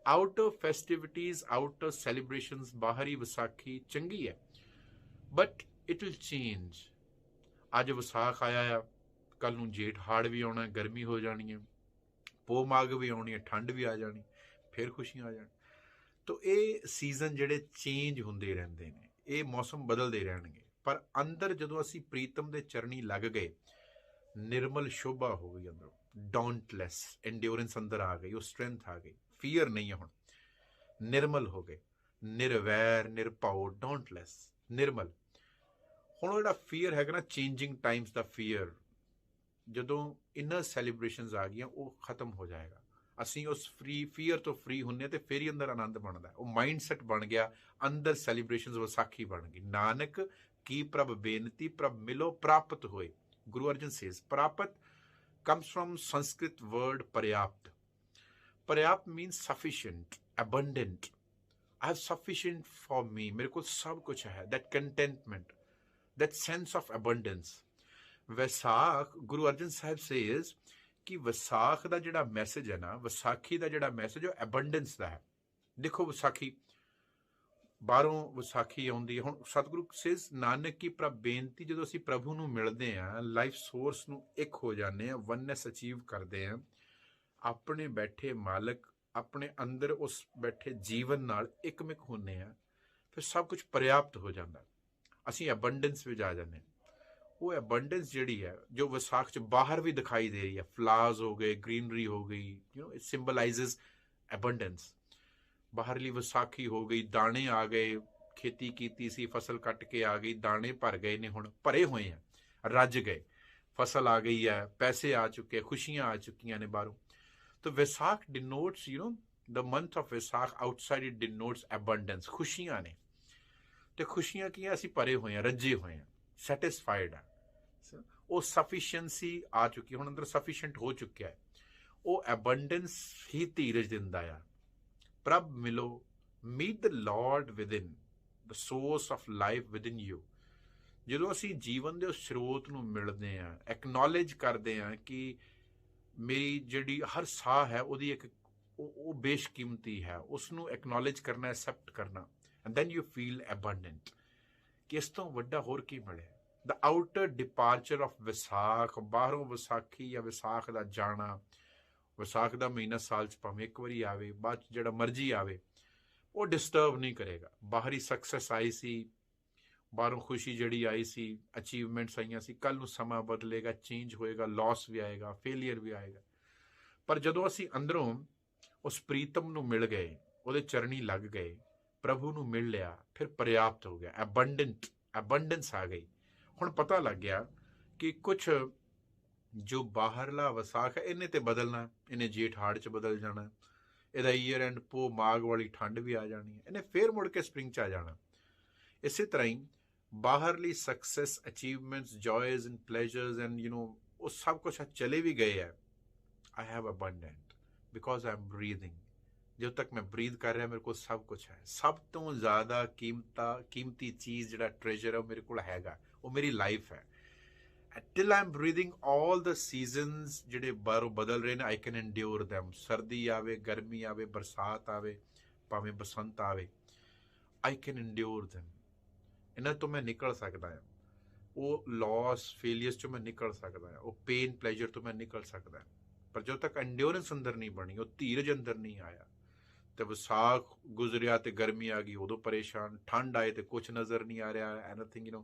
Speaker 1: Outer festivities, outer celebrations, ਬਾਹਰੀ ਵਿਸਾਖੀ ਚੰਗੀ ਹੈ, but it will change. ਅੱਜ ਵਿਸਾਖ ਆਇਆ ਆ, ਕੱਲ ਨੂੰ ਜੇਠ ਹਾੜ ਵੀ ਆਉਣਾ, ਗਰਮੀ ਹੋ ਜਾਣੀ ਹੈ, ਪੋਹ ਮਾਘ ਵੀ ਆਉਣੀ ਹੈ, ਠੰਡ ਵੀ ਆ ਜਾਣੀ, ਫਿਰ ਖੁਸ਼ੀਆਂ ਆ ਜਾਣ। ਤੋ ਇਹ ਸੀਜ਼ਨ ਜਿਹੜੇ ਚੇਂਜ ਹੁੰਦੇ ਰਹਿੰਦੇ ਨੇ, ਇਹ ਮੌਸਮ ਬਦਲਦੇ ਰਹਿਣਗੇ, ਪਰ ਅੰਦਰ ਜਦੋਂ ਅਸੀਂ ਪ੍ਰੀਤਮ ਦੇ ਚਰਨੀ ਲੱਗ ਗਏ, ਨਿਰਮਲ ਸ਼ੋਭਾ ਹੋ ਗਈ ਅੰਦਰੋਂ, ਡੌਂਟਲੈਸ ਐਂਡਿਓਰੈਂਸ ਅੰਦਰ ਆ ਗਈ, ਉਹ ਸਟਰੈਂਥ ਆ ਗਈ, ਫੀਅਰ ਨਹੀਂ ਹੈ ਹੁਣ, ਨਿਰਮਲ ਹੋ ਗਏ, ਨਿਰਵੈਰ, ਨਿਰਭਉ, ਡੌਂਟਲੈਸ, ਨਿਰਮਲ। ਹੁਣ ਉਹ ਜਿਹੜਾ ਫੀਅਰ ਹੈਗਾ ਨਾ, ਚੇਂਜਿੰਗ ਟਾਈਮਸ ਦਾ ਫੀਅਰ, ਜਦੋਂ ਇਨਰ ਸੈਲੀਬ੍ਰੇਸ਼ਨਸ ਆ ਗਈਆਂ ਉਹ ਖਤਮ ਹੋ ਜਾਏਗਾ। ਅਸੀਂ ਉਸ ਫੀਅਰ ਤੋਂ ਫਰੀ ਹੁੰਨੇ ਤੇ ਫਿਰ ਹੀ ਅੰਦਰ ਆਨੰਦ ਬਣਦਾ, ਉਹ ਮਾਈਂਡ ਸੈਟ ਬਣ ਗਿਆ, ਅੰਦਰ ਸੈਲੀਬ੍ਰੇਸ਼ਨਸ ਵਿਸਾਖੀ ਬਣ ਗਈ। ਨਾਨਕ ਕੀ ਪ੍ਰਭ ਬੇਨਤੀ, ਪ੍ਰਭ ਮਿਲੋ ਪ੍ਰਾਪਤ ਹੋਏ। Guru Arjan says, Prapat comes from Sanskrit word Paryapt. Paryapt means sufficient, abundant. I have sufficient for me. मेरे को सब कुछ है. That contentment, that sense of abundance. Vaisakh, Guru Arjan Sahib says ਕਿ ਵਿਸਾਖ ਦਾ ਜਿਹੜਾ ਮੈਸੇਜ ਹੈ ਨਾ, ਵਿਸਾਖੀ ਦਾ ਜਿਹੜਾ ਮੈਸੇਜ ਉਹ ਐਬੰਡੈਂਸ ਦਾ ਹੈ। ਦੇਖੋ ਵਿਸਾਖੀ, ਬਾਹਰੋਂ ਵਿਸਾਖੀ ਆਉਂਦੀ ਹੈ। ਹੁਣ ਸਤਿਗੁਰੂ ਸੇਜ਼ ਨਾਨਕ ਕੀ ਪ੍ਰਭ ਬੇਨਤੀ, ਜਦੋਂ ਅਸੀਂ ਪ੍ਰਭੂ ਨੂੰ ਮਿਲਦੇ ਹਾਂ, ਲਾਈਫ ਸੋਰਸ ਨੂੰ ਇੱਕ ਹੋ ਜਾਂਦੇ ਹਾਂ, ਵਨਨੈਸ ਅਚੀਵ ਕਰਦੇ ਹਾਂ, ਆਪਣੇ ਬੈਠੇ ਮਾਲਕ, ਆਪਣੇ ਅੰਦਰ ਉਸ ਬੈਠੇ ਜੀਵਨ ਨਾਲ ਇੱਕਮਿਕ ਹੁੰਦੇ ਹਾਂ, ਫਿਰ ਸਭ ਕੁਝ ਪਰਿਆਪਤ ਹੋ ਜਾਂਦਾ, ਅਸੀਂ ਐਬੰਡੈਂਸ ਵਿੱਚ ਆ ਜਾਂਦੇ ਹਾਂ। ਉਹ ਐਬੰਡੈਂਸ ਜਿਹੜੀ ਹੈ, ਜੋ ਵਿਸਾਖ 'ਚ ਬਾਹਰ ਵੀ ਦਿਖਾਈ ਦੇ ਰਹੀ ਹੈ, ਫਲਾਜ਼ ਹੋ ਗਏ, ਗ੍ਰੀਨਰੀ ਹੋ ਗਈ, ਇਟ ਸਿੰਬਲਾਈਜ਼ਸ ਐਬੰਡੈਂਸ। ਬਾਹਰਲੀ ਵਿਸਾਖੀ ਹੋ ਗਈ, ਦਾਣੇ ਆ ਗਏ, ਖੇਤੀ ਕੀਤੀ ਸੀ, ਫਸਲ ਕੱਟ ਕੇ ਆ ਗਈ, ਦਾਣੇ ਭਰ ਗਏ ਨੇ, ਹੁਣ ਭਰੇ ਹੋਏ ਆ, ਰੱਜ ਗਏ, ਫਸਲ ਆ ਗਈ ਹੈ, ਪੈਸੇ ਆ ਚੁੱਕੇ, ਖੁਸ਼ੀਆਂ ਆ ਚੁੱਕੀਆਂ ਨੇ ਬਾਹਰੋਂ। ਤਾਂ Vaisakh denotes, the month of Vaisakh, outside it denotes abundance, ਖੁਸ਼ੀਆਂ ਨੇ। ਤੇ ਖੁਸ਼ੀਆਂ ਕੀ ਆ, ਅਸੀਂ ਭਰੇ ਹੋਏ ਆ, ਰੱਜੇ ਹੋਏ ਆ, ਸੈਟਿਸਫਾਈਡ ਆ, ਉਹ ਸਫੀਸ਼ੀਐਂਸੀ ਆ ਚੁੱਕੀ, ਹੁਣ ਅੰਦਰ ਸਫੀਸ਼ੀਐਂਟ ਹੋ ਚੁੱਕਿਆ ਹੈ। ਉਹ ਐਬੰਡੈਂਸ ਹੀ ਧੀਰਜ ਦਿੰਦਾ ਆ। ਪ੍ਰਭ ਮਿਲੋ, meet the lord within, the source of life within you. ਜਦੋਂ ਅਸੀਂ ਜੀਵਨ ਦੇ ਉਸ ਸਰੋਤ ਨੂੰ ਮਿਲਦੇ ਹਾਂ, ਐਕਨੋਲੇਜ ਕਰਦੇ ਹਾਂ ਕਿ ਮੇਰੀ ਜਿਹੜੀ ਹਰ ਸਾਹ ਹੈ ਉਹਦੀ ਇੱਕ ਉਹ ਬੇਸ਼ਕੀਮਤੀ ਹੈ, ਉਸ ਨੂੰ ਐਕਨੋਲੇਜ ਕਰਨਾ, ਐਕਸੈਪਟ ਕਰਨਾ, ਐਂਡ ਦੈਨ ਯੂ ਫੀਲ ਐਬੰਡੈਂਟ, ਕਿ ਇਸ ਤੋਂ ਵੱਡਾ ਹੋਰ ਕੀ ਮਿਲਿਆ। ਦ ਆਊਟਰ ਡਿਪਾਰਚਰ ਆਫ ਵਿਸਾਖ, ਬਾਹਰੋਂ ਵਿਸਾਖੀ ਜਾਂ ਵਿਸਾਖ ਦਾ ਜਾਣਾ, ਵਿਸਾਖ ਦਾ ਮਹੀਨਾ ਸਾਲ 'ਚ ਭਾਵੇਂ ਇੱਕ ਵਾਰੀ ਆਵੇ, ਬਾਅਦ 'ਚ ਜਿਹੜਾ ਮਰਜ਼ੀ ਆਵੇ, ਉਹ ਡਿਸਟਰਬ ਨਹੀਂ ਕਰੇਗਾ। ਬਾਹਰੀ ਸਕਸੈਸ ਆਈ ਸੀ, ਬਾਹਰੋਂ ਖੁਸ਼ੀ ਜਿਹੜੀ ਆਈ ਸੀ, ਅਚੀਵਮੈਂਟਸ ਆਈਆਂ ਸੀ, ਕੱਲ੍ਹ ਨੂੰ ਸਮਾਂ ਬਦਲੇਗਾ, ਚੇਂਜ ਹੋਏਗਾ, ਲਾਸ ਵੀ ਆਏਗਾ, ਫੇਲੀਅਰ ਵੀ ਆਏਗਾ। ਪਰ ਜਦੋਂ ਅਸੀਂ ਅੰਦਰੋਂ ਉਸ ਪ੍ਰੀਤਮ ਨੂੰ ਮਿਲ ਗਏ, ਉਹਦੇ ਚਰਨੀ ਲੱਗ ਗਏ, ਪ੍ਰਭੂ ਨੂੰ ਮਿਲ ਲਿਆ, ਫਿਰ ਪਰਿਆਪਤ ਹੋ ਗਿਆ, ਐਬੰਡੈਂਸ ਆ ਗਈ। ਹੁਣ ਪਤਾ ਲੱਗ ਗਿਆ ਕਿ ਕੁਛ ਜੋ ਬਾਹਰਲਾ ਵਿਸਾਖ ਹੈ, ਇਹਨੇ ਤੇ ਬਦਲਣਾ, ਇਹਨੇ ਜੇਠ ਹਾੜ 'ਚ ਬਦਲ ਜਾਣਾ, ਇਹਦਾ ਈਅਰ ਐਂਡ ਪੋਹ ਮਾਘ ਵਾਲੀ ਠੰਡ ਵੀ ਆ ਜਾਣੀ ਹੈ, ਇਹਨੇ ਫੇਰ ਮੁੜ ਕੇ ਸਪਰਿੰਗ 'ਚ ਆ ਜਾਣਾ। ਇਸੇ ਤਰ੍ਹਾਂ ਹੀ ਬਾਹਰਲੀ ਸਕਸੈਸ, ਅਚੀਵਮੈਂਟਸ, ਜੋਇਜ਼ ਐਂਡ ਪਲੇਜ਼ਰਸ ਐਂਡ ਉਹ ਸਭ ਕੁਛ ਚਲੇ ਵੀ ਗਏ ਹੈ। I have abundant because I am breathing. ਜਦੋਂ ਤੱਕ ਮੈਂ ਬਰੀਦ ਕਰ ਰਿਹਾ, ਮੇਰੇ ਕੋਲ ਸਭ ਕੁਛ ਹੈ। ਸਭ ਤੋਂ ਜ਼ਿਆਦਾ ਕੀਮਤੀ ਚੀਜ਼, ਜਿਹੜਾ ਟ੍ਰੇਜਰ ਹੈ, ਉਹ ਮੇਰੇ ਕੋਲ ਹੈਗਾ, ਉਹ ਮੇਰੀ ਲਾਈਫ ਹੈ। Till I'm breathing, all the seasons ਜਿਹੜੇ ਬਾਹਰੋਂ ਬਦਲ ਰਹੇ ਨੇ, I can endure them. ਸਰਦੀ ਆਵੇ, ਗਰਮੀ ਆਵੇ, ਬਰਸਾਤ ਆਵੇ, ਭਾਵੇਂ ਬਸੰਤ ਆਵੇ, I can endure them. ਇਹਨਾਂ ਤੋਂ ਮੈਂ ਨਿਕਲ ਸਕਦਾ ਹਾਂ। ਉਹ ਲਾਸ, ਫੇਲੀਅਰਸ 'ਚੋਂ ਮੈਂ ਨਿਕਲ ਸਕਦਾ ਹਾਂ, ਉਹ ਪੇਨ, ਪਲੇਜਰ ਤੋਂ ਮੈਂ ਨਿਕਲ ਸਕਦਾ। ਪਰ ਜਦੋਂ ਤੱਕ ਐਂਡਿਓਰੈਂਸ ਅੰਦਰ ਨਹੀਂ ਬਣੀ, ਉਹ ਧੀਰਜ ਅੰਦਰ ਨਹੀਂ ਆਇਆ, ਤੇ ਵਿਸਾਖ ਗੁਜ਼ਰਿਆ ਤੇ ਗਰਮੀ ਆ ਗਈ, ਉਦੋਂ ਪਰੇਸ਼ਾਨ, ਠੰਡ ਆਏ ਤੇ ਕੁਛ ਨਜ਼ਰ ਨਹੀਂ ਆ ਰਿਹਾ, ਐਨੀਥਿੰਗ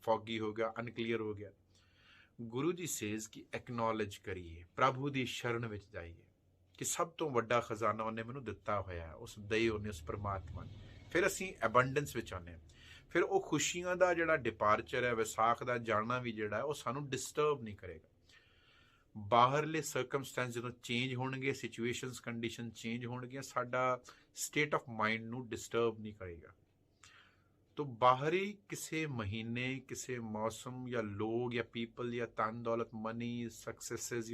Speaker 1: ਫੌਗੀ ਹੋ ਗਿਆ, ਅਨਕਲੀਅਰ ਹੋ ਗਿਆ। ਗੁਰੂ ਜੀ ਸੇਜ਼ ਕਿ ਐਕਨੋਲੇਜ ਕਰੀਏ, ਪ੍ਰਭੂ ਦੀ ਸ਼ਰਨ ਵਿੱਚ ਜਾਈਏ ਕਿ ਸਭ ਤੋਂ ਵੱਡਾ ਖਜ਼ਾਨਾ ਉਹਨੇ ਮੈਨੂੰ ਦਿੱਤਾ ਹੋਇਆ, ਉਸ ਦਈ ਉਹਨੇ, ਉਸ ਪਰਮਾਤਮਾ ਨੇ। ਫਿਰ ਅਸੀਂ ਐਬੰਡੈਂਸ ਵਿੱਚ ਆਉਂਦੇ ਹਾਂ। ਫਿਰ ਉਹ ਖੁਸ਼ੀਆਂ ਦਾ ਜਿਹੜਾ ਡਿਪਾਰਚਰ ਹੈ, ਵਿਸਾਖ ਦਾ ਜਾਣਾ ਵੀ ਜਿਹੜਾ ਉਹ ਸਾਨੂੰ ਡਿਸਟਰਬ ਨਹੀਂ ਕਰੇਗਾ। ਬਾਹਰਲੇ ਸਰਕਮਸਟੈਂਸ ਜਦੋਂ ਚੇਂਜ ਹੋਣਗੇ, ਸਿਚੁਏਸ਼ਨਸ, ਕੰਡੀਸ਼ਨ ਚੇਂਜ ਹੋਣਗੀਆਂ, ਸਾਡਾ ਸਟੇਟ ਆਫ ਮਾਈਂਡ ਨੂੰ ਡਿਸਟਰਬ ਨਹੀਂ ਕਰੇਗਾ। तो बाहरी किसी महीने, किसी मौसम या लोग या पीपल या धन दौलत, मनी, सक्सेसेस,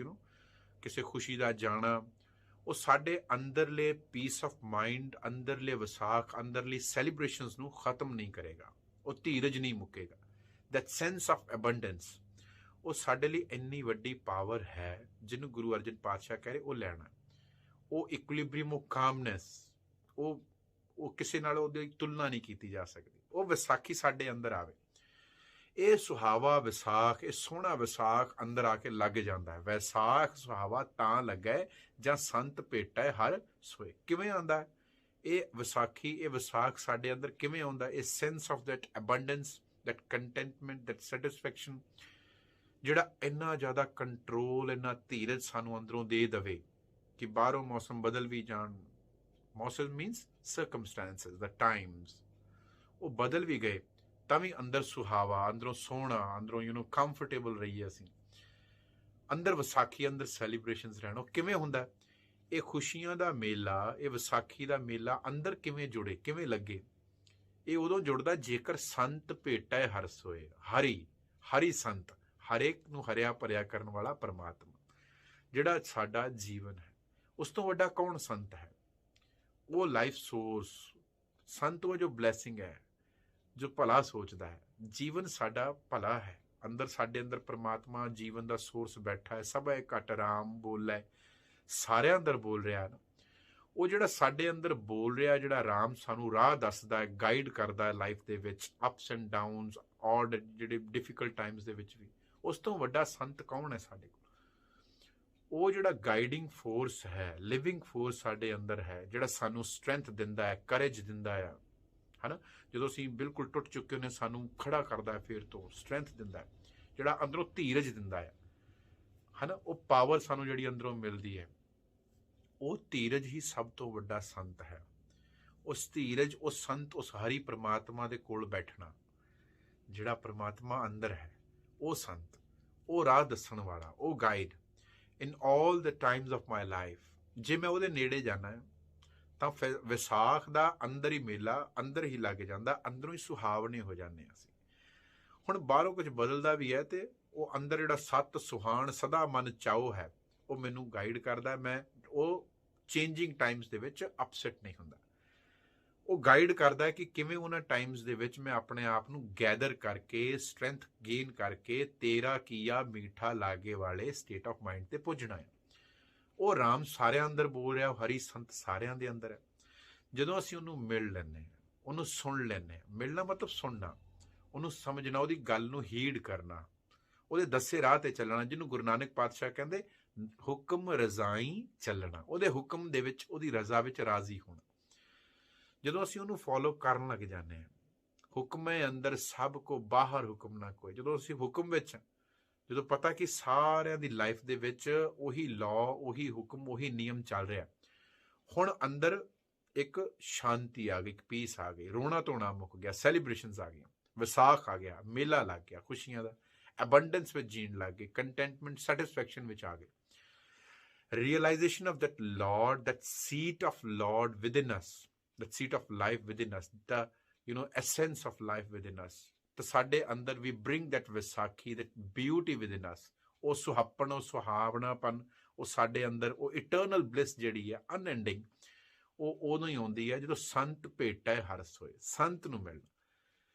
Speaker 1: किसी खुशी का जाना, वो साढ़े अंदरले पीस ऑफ माइंड, अंदरले विसाख, अंदरली सैलीब्रेशनस नू खत्म नहीं करेगा। वो धीरज नहीं मुकेगा। दैट सेंस ऑफ एबंडेंस वो साढ़े लिए इन्नी वड्डी पावर है जिन्हों गुरु अर्जन पातशाह कह रहे वो लैना। वो इक्विलिब्रियम, वो कामनेस, वो किसी नाल उहदी तुलना नहीं की जा सकती। ਉਹ ਵਿਸਾਖੀ ਸਾਡੇ ਅੰਦਰ ਆਵੇ। ਇਹ ਸੁਹਾਵਾ ਵਿਸਾਖ, ਇਹ ਸੋਹਣਾ ਵਿਸਾਖ ਅੰਦਰ ਆ ਕੇ ਲੱਗ ਜਾਂਦਾ ਹੈ। ਵਿਸਾਖ ਸੁਹਾਵਾ ਤਾਂ ਲੱਗਾ ਜਾਂ ਸੰਤ ਭੇਟਾ ਹਰ ਸੋਏ। ਕਿਵੇਂ ਆਉਂਦਾ ਹੈ ਇਹ ਵਿਸਾਖੀ, ਇਹ ਵਿਸਾਖ ਸਾਡੇ ਅੰਦਰ ਕਿਵੇਂ ਆਉਂਦਾ? ਇਹ sense of that abundance, that contentment, that satisfaction, ਜਿਹੜਾ ਇੰਨਾ ਜ਼ਿਆਦਾ ਕੰਟਰੋਲ, ਇੰਨਾ ਧੀਰਜ ਸਾਨੂੰ ਅੰਦਰੋਂ ਦੇ ਦਵੇ ਕਿ ਬਾਹਰੋਂ ਮੌਸਮ ਬਦਲ ਵੀ ਜਾਣ। ਮੌਸਮ ਮੀਨਸ ਸਰਕਮਸਟੈਂਸਿਸ, ਦ ਟਾਈਮਸ, ਉਹ ਬਦਲ ਵੀ ਗਏ ਤਾਂ ਵੀ ਅੰਦਰ ਸੁਹਾਵਾ, ਅੰਦਰੋਂ ਸੋਹਣਾ, ਅੰਦਰੋਂ ਕੰਫਰਟੇਬਲ ਰਹੀਏ ਅਸੀਂ। ਅੰਦਰ ਵਿਸਾਖੀ, ਅੰਦਰ ਸੈਲੀਬ੍ਰੇਸ਼ਨਸ ਰਹਿਣ। ਉਹ ਕਿਵੇਂ ਹੁੰਦਾ? ਇਹ ਖੁਸ਼ੀਆਂ ਦਾ ਮੇਲਾ, ਇਹ ਵਿਸਾਖੀ ਦਾ ਮੇਲਾ ਅੰਦਰ ਕਿਵੇਂ ਜੁੜੇ, ਕਿਵੇਂ ਲੱਗੇ? ਇਹ ਉਦੋਂ ਜੁੜਦਾ ਜੇਕਰ ਸੰਤ ਭੇਟਾ ਹਰ ਸੋਏ। ਹਰੀ ਸੰਤ, ਹਰੇਕ ਨੂੰ ਹਰਿਆ ਭਰਿਆ ਕਰਨ ਵਾਲਾ ਪਰਮਾਤਮਾ ਜਿਹੜਾ ਸਾਡਾ ਜੀਵਨ ਹੈ। ਉਸ ਤੋਂ ਵੱਡਾ ਕੌਣ ਸੰਤ ਹੈ? ਉਹ ਲਾਈਫ ਸੋਰਸ ਸੰਤ, ਉਹ ਜੋ ਬਲੈਸਿੰਗ ਹੈ, ਜੋ ਭਲਾ ਸੋਚਦਾ ਹੈ। ਜੀਵਨ ਸਾਡਾ ਭਲਾ ਹੈ। ਅੰਦਰ ਸਾਡੇ ਅੰਦਰ ਪਰਮਾਤਮਾ ਜੀਵਨ ਦਾ ਸੋਰਸ ਬੈਠਾ ਹੈ। ਸਭ ਇਹ ਘਟ ਰਾਮ ਬੋਲਾ ਹੈ, ਸਾਰਿਆਂ ਅੰਦਰ ਬੋਲ ਰਿਹਾ ਨਾ। ਉਹ ਜਿਹੜਾ ਸਾਡੇ ਅੰਦਰ ਬੋਲ ਰਿਹਾ, ਜਿਹੜਾ ਰਾਮ ਸਾਨੂੰ ਰਾਹ ਦੱਸਦਾ ਹੈ, ਗਾਈਡ ਕਰਦਾ ਹੈ ਲਾਈਫ ਦੇ ਵਿੱਚ, ਅਪਸ ਐਂਡ ਡਾਊਨਸ, ਔਡ, ਜਿਹੜੇ ਡਿਫਿਕਲਟ ਟਾਈਮਸ ਦੇ ਵਿੱਚ ਵੀ। ਉਸ ਤੋਂ ਵੱਡਾ ਸੰਤ ਕੌਣ ਹੈ ਸਾਡੇ ਕੋਲ? ਉਹ ਜਿਹੜਾ ਗਾਈਡਿੰਗ ਫੋਰਸ ਹੈ, ਲਿਵਿੰਗ ਫੋਰਸ ਸਾਡੇ ਅੰਦਰ ਹੈ, ਜਿਹੜਾ ਸਾਨੂੰ ਸਟਰੈਂਥ ਦਿੰਦਾ ਹੈ, ਕਰੇਜ ਦਿੰਦਾ ਹੈ, ਹੈ ਨਾ। ਜਦੋਂ ਅਸੀਂ ਬਿਲਕੁਲ ਟੁੱਟ ਚੁੱਕੇ ਹੁੰਦੇ, ਸਾਨੂੰ ਖੜਾ ਕਰਦਾ ਹੈ, ਫਿਰ ਤੋਂ ਸਟਰੈਂਥ ਦਿੰਦਾ ਹੈ, ਜਿਹੜਾ ਅੰਦਰੋਂ ਧੀਰਜ ਦਿੰਦਾ ਹੈ ਨਾ। ਉਹ ਪਾਵਰ ਸਾਨੂੰ ਜਿਹੜੀ ਅੰਦਰੋਂ ਮਿਲਦੀ ਹੈ, ਉਹ ਧੀਰਜ ਹੀ ਸਭ ਤੋਂ ਵੱਡਾ ਸੰਤ ਹੈ। ਉਸ ਧੀਰਜ, ਉਸ ਸੰਤ, ਉਸ ਹਰੀ ਪ੍ਰਮਾਤਮਾ ਦੇ ਕੋਲ ਬੈਠਣਾ, ਜਿਹੜਾ ਪ੍ਰਮਾਤਮਾ ਅੰਦਰ ਹੈ, ਉਹ ਸੰਤ, ਉਹ ਰਾਹ ਦੱਸਣ ਵਾਲਾ, ਉਹ guide in all the Times of my life. ਜੇ ਮੈਂ ਉਹਦੇ ਨੇੜੇ ਜਾਣਾ ਹੈ ਤਾਂ ਫਿਰ ਵਿਸਾਖ ਦਾ ਅੰਦਰ ਹੀ ਮੇਲਾ ਅੰਦਰ ਹੀ ਲੱਗ ਜਾਂਦਾ, ਅੰਦਰੋਂ ਹੀ ਸੁਹਾਵਣੇ ਹੋ ਜਾਂਦੇ ਅਸੀਂ। ਹੁਣ ਬਾਹਰੋਂ ਕੁਝ ਬਦਲਦਾ ਵੀ ਹੈ ਤੇ ਉਹ ਅੰਦਰ ਜਿਹੜਾ ਸੱਤ ਸੁਹਾਣ ਸਦਾ ਮਨ ਚਾਓ ਹੈ, ਉਹ ਮੈਨੂੰ ਗਾਈਡ ਕਰਦਾ। ਮੈਂ ਉਹ ਚੇਂਜਿੰਗ ਟਾਈਮਸ ਦੇ ਵਿੱਚ ਅਪਸੈਟ ਨਹੀਂ ਹੁੰਦਾ। ਉਹ ਗਾਈਡ ਕਰਦਾ ਹੈ ਕਿ ਕਿਵੇਂ ਉਹਨਾਂ ਟਾਈਮਸ ਦੇ ਵਿੱਚ ਮੈਂ ਆਪਣੇ ਆਪ ਨੂੰ ਗੈਦਰ ਕਰਕੇ, ਸਟਰੈਂਥ ਗੇਨ ਕਰਕੇ, ਤੇਰਾ ਕੀਆ ਮੀਠਾ ਲਾਗੇ ਵਾਲੇ ਸਟੇਟ ਆਫ ਮਾਈਂਡ ਤੇ ਪੁੱਜਣਾ ਹੈ। ਉਹ ਰਾਮ ਸਾਰਿਆਂ ਅੰਦਰ ਬੋਲ ਰਿਹਾ, ਹਰੀ ਸੰਤ ਸਾਰਿਆਂ ਦੇ ਅੰਦਰ ਹੈ। ਜਦੋਂ ਅਸੀਂ ਉਹਨੂੰ ਮਿਲ ਲੈਂਦੇ ਹਾਂ, ਉਹਨੂੰ ਸੁਣ ਲੈਂਦੇ ਹਾਂ, ਮਿਲਣਾ ਮਤਲਬ ਸੁਣਨਾ, ਉਹਨੂੰ ਸਮਝਣਾ, ਉਹਦੀ ਗੱਲ ਨੂੰ ਹੀਡ ਕਰਨਾ, ਉਹਦੇ ਦੱਸੇ ਰਾਹ ਤੇ ਚੱਲਣਾ, ਜਿਹਨੂੰ ਗੁਰੂ ਨਾਨਕ ਪਾਤਸ਼ਾਹ ਕਹਿੰਦੇ ਹੁਕਮ ਰਜ਼ਾਈ ਚੱਲਣਾ, ਉਹਦੇ ਹੁਕਮ ਦੇ ਵਿੱਚ, ਉਹਦੀ ਰਜ਼ਾ ਵਿੱਚ ਰਾਜ਼ੀ ਹੋਣਾ। ਜਦੋਂ ਅਸੀਂ ਉਹਨੂੰ ਫੋਲੋ ਕਰਨ ਲੱਗ ਜਾਂਦੇ ਹਾਂ, ਹੁਕਮੇ ਅੰਦਰ ਸਭ ਕੋ ਬਾਹਰ ਹੁਕਮ ਨਾ ਕੋਈ। ਜਦੋਂ ਅਸੀਂ ਹੁਕਮ ਵਿੱਚ, ਜਦੋਂ ਪਤਾ ਕਿ ਸਾਰਿਆਂ ਦੀ ਲਾਈਫ ਦੇ ਵਿੱਚ ਉਹੀ ਲਾਅ, ਉਹੀ ਹੁਕਮ, ਉਹੀ ਨਿਯਮ ਚੱਲ ਰਿਹਾ, ਹੁਣ ਅੰਦਰ ਇੱਕ ਸ਼ਾਂਤੀ ਆ ਗਈ, ਇੱਕ ਪੀਸ ਆ ਗਈ, ਰੋਣਾ ਧੋਣਾ ਮੁੱਕ ਗਿਆ, ਸੈਲੀਬ੍ਰੇਸ਼ਨਸ ਆ ਗਈਆਂ, ਵਿਸਾਖ ਆ ਗਿਆ, ਮੇਲਾ ਲੱਗ ਗਿਆ ਖੁਸ਼ੀਆਂ ਦਾ, ਐਬੰਡੈਂਸ ਵਿੱਚ ਜੀਣ ਲੱਗ ਗਏ, ਕੰਟੈਂਟਮੈਂਟ, ਸੈਟਿਸਫੈਕਸ਼ਨ ਵਿੱਚ ਆ ਗਏ। realization of that Lord, that seat of Lord within us, that seat of life within us, the essence of life within us, ਤਾਂ ਸਾਡੇ ਅੰਦਰ we bring that Vaisakhi, that beauty within us, ਉਹ ਸੁਹੱਪਣ, ਉਹ ਸੁਹਾਵਣਾਪਨ, ਉਹ ਸਾਡੇ ਅੰਦਰ ਉਹ ਇਟਰਨਲ ਬਲਿਸ ਜਿਹੜੀ ਹੈ ਅਨਐਂਡਿੰਗ, ਉਹ ਉਦੋਂ ਹੀ ਆਉਂਦੀ ਹੈ ਜਦੋਂ ਸੰਤ ਭੇਟਾ ਹਰਸ ਹੋਏ। ਸੰਤ ਨੂੰ ਮਿਲਣਾ,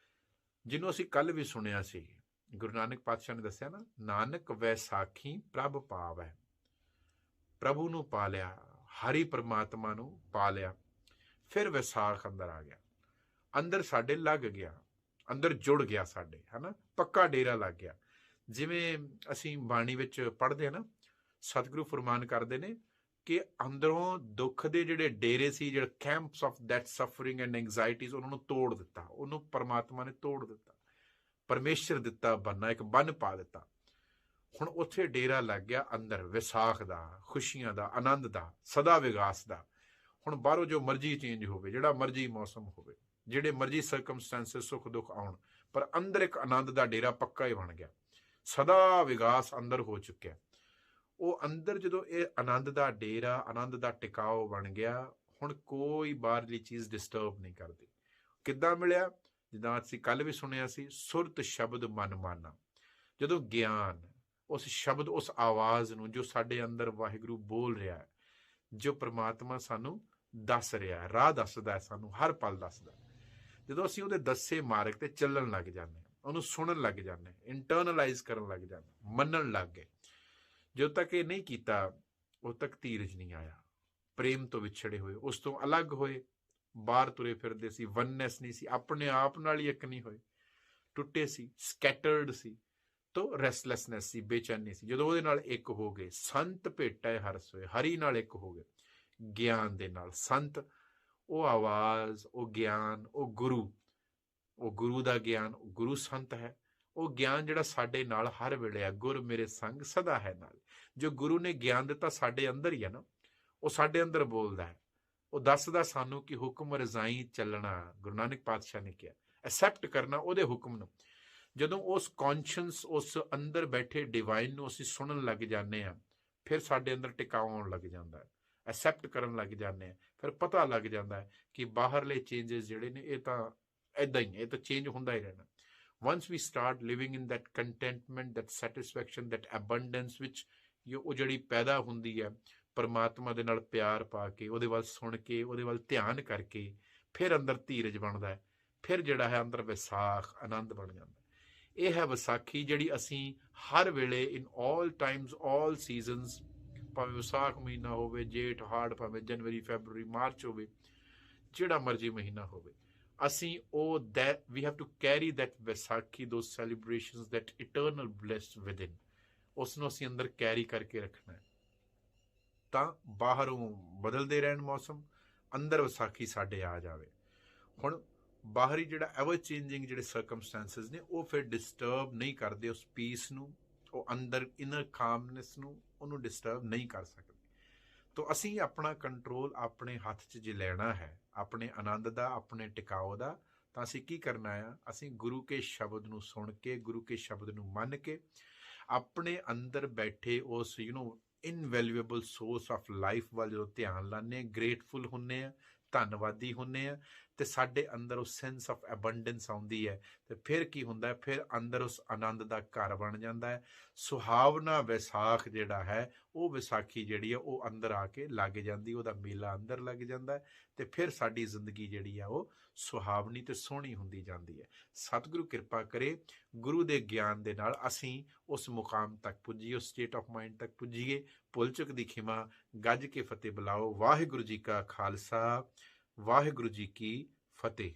Speaker 1: ਜਿਹਨੂੰ ਅਸੀਂ ਕੱਲ ਵੀ ਸੁਣਿਆ ਸੀ, ਗੁਰੂ ਨਾਨਕ ਪਾਤਸ਼ਾਹ ਨੇ ਦੱਸਿਆ ਨਾ, ਨਾਨਕ ਵੈਸਾਖੀ ਪ੍ਰਭ ਪਾਵੈ, ਪ੍ਰਭੂ ਨੂੰ ਪਾ ਲਿਆ, ਹਰੀ ਪ੍ਰਮਾਤਮਾ ਨੂੰ ਪਾ ਲਿਆ। ਫਿਰ ਵਿਸਾਖ ਅੰਦਰ ਆ ਗਿਆ, ਅੰਦਰ ਸਾਡੇ ਲੱਗ ਗਿਆ, ਅੰਦਰ ਜੁੜ ਗਿਆ ਸਾਡੇ, ਹੈ ਨਾ, ਪੱਕਾ ਡੇਰਾ ਲੱਗ ਗਿਆ। ਜਿਵੇਂ ਅਸੀਂ ਬਾਣੀ ਵਿੱਚ ਪੜ੍ਹਦੇ ਹਾਂ ਨਾ, ਸਤਿਗੁਰੂ ਫਰਮਾਨ ਕਰਦੇ ਨੇ ਕਿ ਅੰਦਰੋਂ ਦੁੱਖ ਦੇ ਜਿਹੜੇ ਡੇਰੇ ਸੀ, ਜਿਹੜੇ camps of that suffering and anxieties, ਉਹਨਾਂ ਨੂੰ ਤੋੜ ਦਿੱਤਾ, ਉਹਨੂੰ ਪਰਮਾਤਮਾ ਨੇ ਤੋੜ ਦਿੱਤਾ, ਪਰਮੇਸ਼ਰ ਦਿੱਤਾ ਬੰਨਾ, ਇੱਕ ਬੰਨ ਪਾ ਦਿੱਤਾ। ਹੁਣ ਉੱਥੇ ਡੇਰਾ ਲੱਗ ਗਿਆ ਅੰਦਰ ਵਿਸਾਖ ਦਾ, ਖੁਸ਼ੀਆਂ ਦਾ, ਆਨੰਦ ਦਾ, ਸਦਾ ਵਿਗਾਸ ਦਾ। ਹੁਣ ਬਾਹਰੋਂ ਜੋ ਮਰਜ਼ੀ ਚੇਂਜ ਹੋਵੇ, ਜਿਹੜਾ ਮਰਜ਼ੀ ਮੌਸਮ ਹੋਵੇ, ਜਿਹੜੇ ਮਰਜ਼ੀ ਸਰਕਮਸਟੈਂਸਸ ਸੁੱਖ ਦੁੱਖ ਆਉਣ, ਪਰ ਅੰਦਰ ਇੱਕ ਆਨੰਦ ਦਾ ਡੇਰਾ ਪੱਕਾ ਹੀ ਬਣ ਗਿਆ। ਸਦਾ ਵਿਗਾਸ ਅੰਦਰ ਹੋ ਚੁੱਕਿਆ। ਉਹ ਅੰਦਰ ਜਦੋਂ ਇਹ ਆਨੰਦ ਦਾ ਡੇਰਾ, ਆਨੰਦ ਦਾ ਟਿਕਾਓ ਬਣ ਗਿਆ, ਹੁਣ ਕੋਈ ਬਾਹਰਲੀ ਚੀਜ਼ ਡਿਸਟਰਬ ਨਹੀਂ ਕਰਦੀ। ਕਿੱਦਾਂ ਮਿਲਿਆ? ਜਿੱਦਾਂ ਅਸੀਂ ਕੱਲ ਵੀ ਸੁਣਿਆ ਸੀ, ਸੁਰਤ ਸ਼ਬਦ ਮਨ ਮਾਨਾ। ਜਦੋਂ ਗਿਆਨ, ਉਸ ਸ਼ਬਦ, ਉਸ ਆਵਾਜ਼ ਨੂੰ ਜੋ ਸਾਡੇ ਅੰਦਰ ਵਾਹਿਗੁਰੂ ਬੋਲ ਰਿਹਾ ਹੈ, ਜੋ ਪ੍ਰਮਾਤਮਾ ਸਾਨੂੰ ਦੱਸ ਰਿਹਾ ਹੈ, ਰਾਹ ਦੱਸਦਾ ਹੈ, ਸਾਨੂੰ ਹਰ ਪਲ ਦੱਸਦਾ, ਜਦੋਂ ਅਸੀਂ ਉਹਦੇ ਦੱਸੇ ਮਾਰਗ ਤੇ ਚੱਲਣ ਲੱਗ ਜਾਂਦੇ, ਉਹਨੂੰ ਸੁਣਨ ਲੱਗ ਜਾਂਦੇ, ਇੰਟਰਨਲਾਈਜ਼ ਕਰਨ ਲੱਗ ਜਾਂਦੇ, ਮੰਨਣ ਲੱਗ ਗਏ। ਜਦੋਂ ਤੱਕ ਇਹ ਨਹੀਂ ਕੀਤਾ, ਉਦੋਂ ਤੱਕ ਧੀਰਜ ਨਹੀਂ ਆਇਆ। ਪ੍ਰੇਮ ਤੋਂ ਵਿਛੜੇ ਹੋਏ, ਉਸ ਤੋਂ ਅਲੱਗ ਹੋਏ, ਬਾਹਰ ਤੁਰੇ ਫਿਰਦੇ ਸੀ, ਵਨਨੈਸ ਨਹੀਂ ਸੀ, ਆਪਣੇ ਆਪ ਨਾਲ ਹੀ ਇੱਕ ਨਹੀਂ ਹੋਏ, ਟੁੱਟੇ ਸੀ, ਸਕੈਟਰਡ ਸੀ, ਤੋਂ ਰੈਸਟਲੈਸਨੈਸ ਸੀ, ਬੇਚੈਨੀ ਸੀ। ਜਦੋਂ ਉਹਦੇ ਨਾਲ ਇੱਕ ਹੋ ਗਏ, ਸੰਤ ਭੇਟੇ ਹਰਸ ਹੋਏ, ਹਰੀ ਨਾਲ ਇੱਕ ਹੋ ਗਏ, ਗਿਆਨ ਦੇ ਨਾਲ। ਸੰਤ, ਉਹ ਆਵਾਜ਼, ਉਹ ਗਿਆਨ, ਉਹ ਗੁਰੂ ਦਾ ਗਿਆਨ, ਗੁਰੂ ਸੰਤ ਹੈ। ਉਹ ਗਿਆਨ ਜਿਹੜਾ ਸਾਡੇ ਨਾਲ ਹਰ ਵੇਲੇ ਹੈ, ਗੁਰ ਮੇਰੇ ਸੰਗ ਸਦਾ ਹੈ ਨਾਲ। ਜੋ ਗੁਰੂ ਨੇ ਗਿਆਨ ਦਿੱਤਾ ਸਾਡੇ ਅੰਦਰ ਹੀ ਹੈ ਨਾ, ਉਹ ਸਾਡੇ ਅੰਦਰ ਬੋਲਦਾ ਹੈ, ਉਹ ਦੱਸਦਾ ਸਾਨੂੰ ਕਿ ਹੁਕਮ ਰਜ਼ਾਈ ਚੱਲਣਾ। ਗੁਰੂ ਨਾਨਕ ਪਾਤਸ਼ਾਹ ਨੇ ਕਿਹਾ, ਐਕਸੈਪਟ ਕਰਨਾ ਉਹਦੇ ਹੁਕਮ ਨੂੰ। ਜਦੋਂ ਉਸ ਕੌਨਸ਼ੀਅਸ, ਉਸ ਅੰਦਰ ਬੈਠੇ ਡਿਵਾਈਨ ਨੂੰ ਅਸੀਂ ਸੁਣਨ ਲੱਗ ਜਾਂਦੇ ਹਾਂ, ਫਿਰ ਸਾਡੇ ਅੰਦਰ ਟਿਕਾਉ ਆਉਣ ਲੱਗ ਜਾਂਦਾ ਹੈ, ਐਕਸੈਪਟ ਕਰਨ ਲੱਗ ਜਾਂਦੇ ਹਾਂ। ਫਿਰ ਪਤਾ ਲੱਗ ਜਾਂਦਾ ਹੈ ਕਿ ਬਾਹਰਲੇ ਚੇਂਜਸ ਜਿਹੜੇ ਨੇ, ਇਹ ਤਾਂ ਇੱਦਾਂ ਹੀ, ਇਹ ਤਾਂ ਚੇਂਜ ਹੁੰਦਾ ਹੀ ਰਹਿਣਾ। once we start living in that contentment, that satisfaction, that abundance ਵਿੱਚ ਉਹ ਜਿਹੜੀ ਪੈਦਾ ਹੁੰਦੀ ਹੈ ਪਰਮਾਤਮਾ ਦੇ ਨਾਲ ਪਿਆਰ ਪਾ ਕੇ, ਉਹਦੇ ਵੱਲ ਸੁਣ ਕੇ, ਉਹਦੇ ਵੱਲ ਧਿਆਨ ਕਰਕੇ, ਫਿਰ ਅੰਦਰ ਧੀਰਜ ਬਣਦਾ ਹੈ, ਫਿਰ ਜਿਹੜਾ ਹੈ ਅੰਦਰ ਵਿਸਾਖ, ਆਨੰਦ ਬਣ ਜਾਂਦਾ। ਇਹ ਹੈ ਵਿਸਾਖੀ, ਜਿਹੜੀ ਅਸੀਂ ਹਰ ਵੇਲੇ, ਇਨ ਆਲ ਟਾਈਮਸ, ਆਲ ਸੀਜ਼ਨਸ, ਭਾਵੇਂ ਵਿਸਾਖ ਮਹੀਨਾ ਹੋਵੇ, ਜੇਠ ਹਾੜ, ਭਾਵੇਂ ਜਨਵਰੀ, ਫੈਬਰਵਰੀ, ਮਾਰਚ ਹੋਵੇ, ਜਿਹੜਾ ਮਰਜ਼ੀ ਮਹੀਨਾ ਹੋਵੇ, ਅਸੀਂ ਉਹ we have to carry that Vaisakhi, those celebrations, that eternal bliss within, ਉਸ ਨੂੰ ਅਸੀਂ ਅੰਦਰ ਕੈਰੀ ਕਰਕੇ ਰੱਖਣਾ ਹੈ। ਤਾਂ ਬਾਹਰੋਂ ਬਦਲਦੇ ਰਹਿਣ ਮੌਸਮ, ਅੰਦਰ ਵਿਸਾਖੀ ਸਾਡੇ ਆ ਜਾਵੇ। ਹੁਣ ਬਾਹਰੀ ਜਿਹੜਾ ਐਵਰ ਚੇਂਜਿੰਗ ਜਿਹੜੇ ਸਰਕਮਸਟੈਂਸਸ ਨੇ, ਉਹ ਫਿਰ ਡਿਸਟਰਬ ਨਹੀਂ ਕਰਦੇ ਉਸ ਪੀਸ ਨੂੰ, ਉਹ ਅੰਦਰ ਇਨਰ ਕਾਮਨੈਸ ਨੂੰ, ਉਹਨੂੰ ਡਿਸਟਰਬ ਨਹੀਂ ਕਰ ਸਕਦੇ। ਤਾਂ ਅਸੀਂ ਆਪਣਾ ਕੰਟਰੋਲ ਆਪਣੇ ਹੱਥ 'ਚ ਜੇ ਲੈਣਾ ਹੈ, ਆਪਣੇ ਆਨੰਦ ਦਾ, ਆਪਣੇ ਟਿਕਾਓ ਦਾ, ਤਾਂ ਅਸੀਂ ਕੀ ਕਰਨਾ ਆ? ਅਸੀਂ ਗੁਰੂ ਕੇ ਸ਼ਬਦ ਨੂੰ ਸੁਣ ਕੇ, ਗੁਰੂ ਕੇ ਸ਼ਬਦ ਨੂੰ ਮੰਨ ਕੇ, ਆਪਣੇ ਅੰਦਰ ਬੈਠੇ ਉਸ ਇਨਵੈਲਿਊਏਬਲ ਸੋਰਸ ਆਫ ਲਾਈਫ ਵੱਲ ਜਦੋਂ ਧਿਆਨ ਲਾਉਂਦੇ, ਗ੍ਰੇਟਫੁਲ ਹੁੰਦੇ ਆ, ਧੰਨਵਾਦੀ ਹੁੰਦੇ ਆ, ਤੇ ਸਾਡੇ ਅੰਦਰ ਉਹ ਸੈਂਸ ਆਫ ਐਬੰਡੈਂਸ ਆਉਂਦੀ ਹੈ। ਤੇ ਫਿਰ ਕੀ ਹੁੰਦਾ? ਫਿਰ ਅੰਦਰ ਉਸ ਆਨੰਦ ਦਾ ਘਰ ਬਣ ਜਾਂਦਾ ਹੈ। ਸੁਹਾਵਨਾ ਵਿਸਾਖ ਜਿਹੜਾ ਹੈ, ਉਹ ਵਿਸਾਖੀ ਜਿਹੜੀ ਹੈ, ਉਹ ਅੰਦਰ ਆ ਕੇ ਲੱਗ ਜਾਂਦੀ, ਉਹਦਾ ਮੇਲਾ ਅੰਦਰ ਲੱਗ ਜਾਂਦਾ, ਤੇ ਫਿਰ ਸਾਡੀ ਜ਼ਿੰਦਗੀ ਜਿਹੜੀ ਆ ਉਹ ਸੁਹਾਵਨੀ ਤੇ ਸੋਹਣੀ ਹੁੰਦੀ ਜਾਂਦੀ ਹੈ। ਸਤਿਗੁਰੂ ਕਿਰਪਾ ਕਰੇ, ਗੁਰੂ ਦੇ ਗਿਆਨ ਦੇ ਨਾਲ ਅਸੀਂ ਉਸ ਮੁਕਾਮ ਤੱਕ ਪੁੱਜੀਏ, ਉਸ ਸਟੇਟ ਆਫ ਮਾਈਂਡ ਤੱਕ ਪੁੱਜੀਏ। ਭੁੱਲ ਚੁੱਕ ਦੀ ਖਿਮਾ, ਗੱਜ ਕੇ ਫਤਿਹ ਬੁਲਾਓ। ਵਾਹਿਗੁਰੂ ਜੀ ਕਾ ਖਾਲਸਾ, ਵਾਹਿਗੁਰੂ ਜੀ ਕੀ ਫਤਿਹ।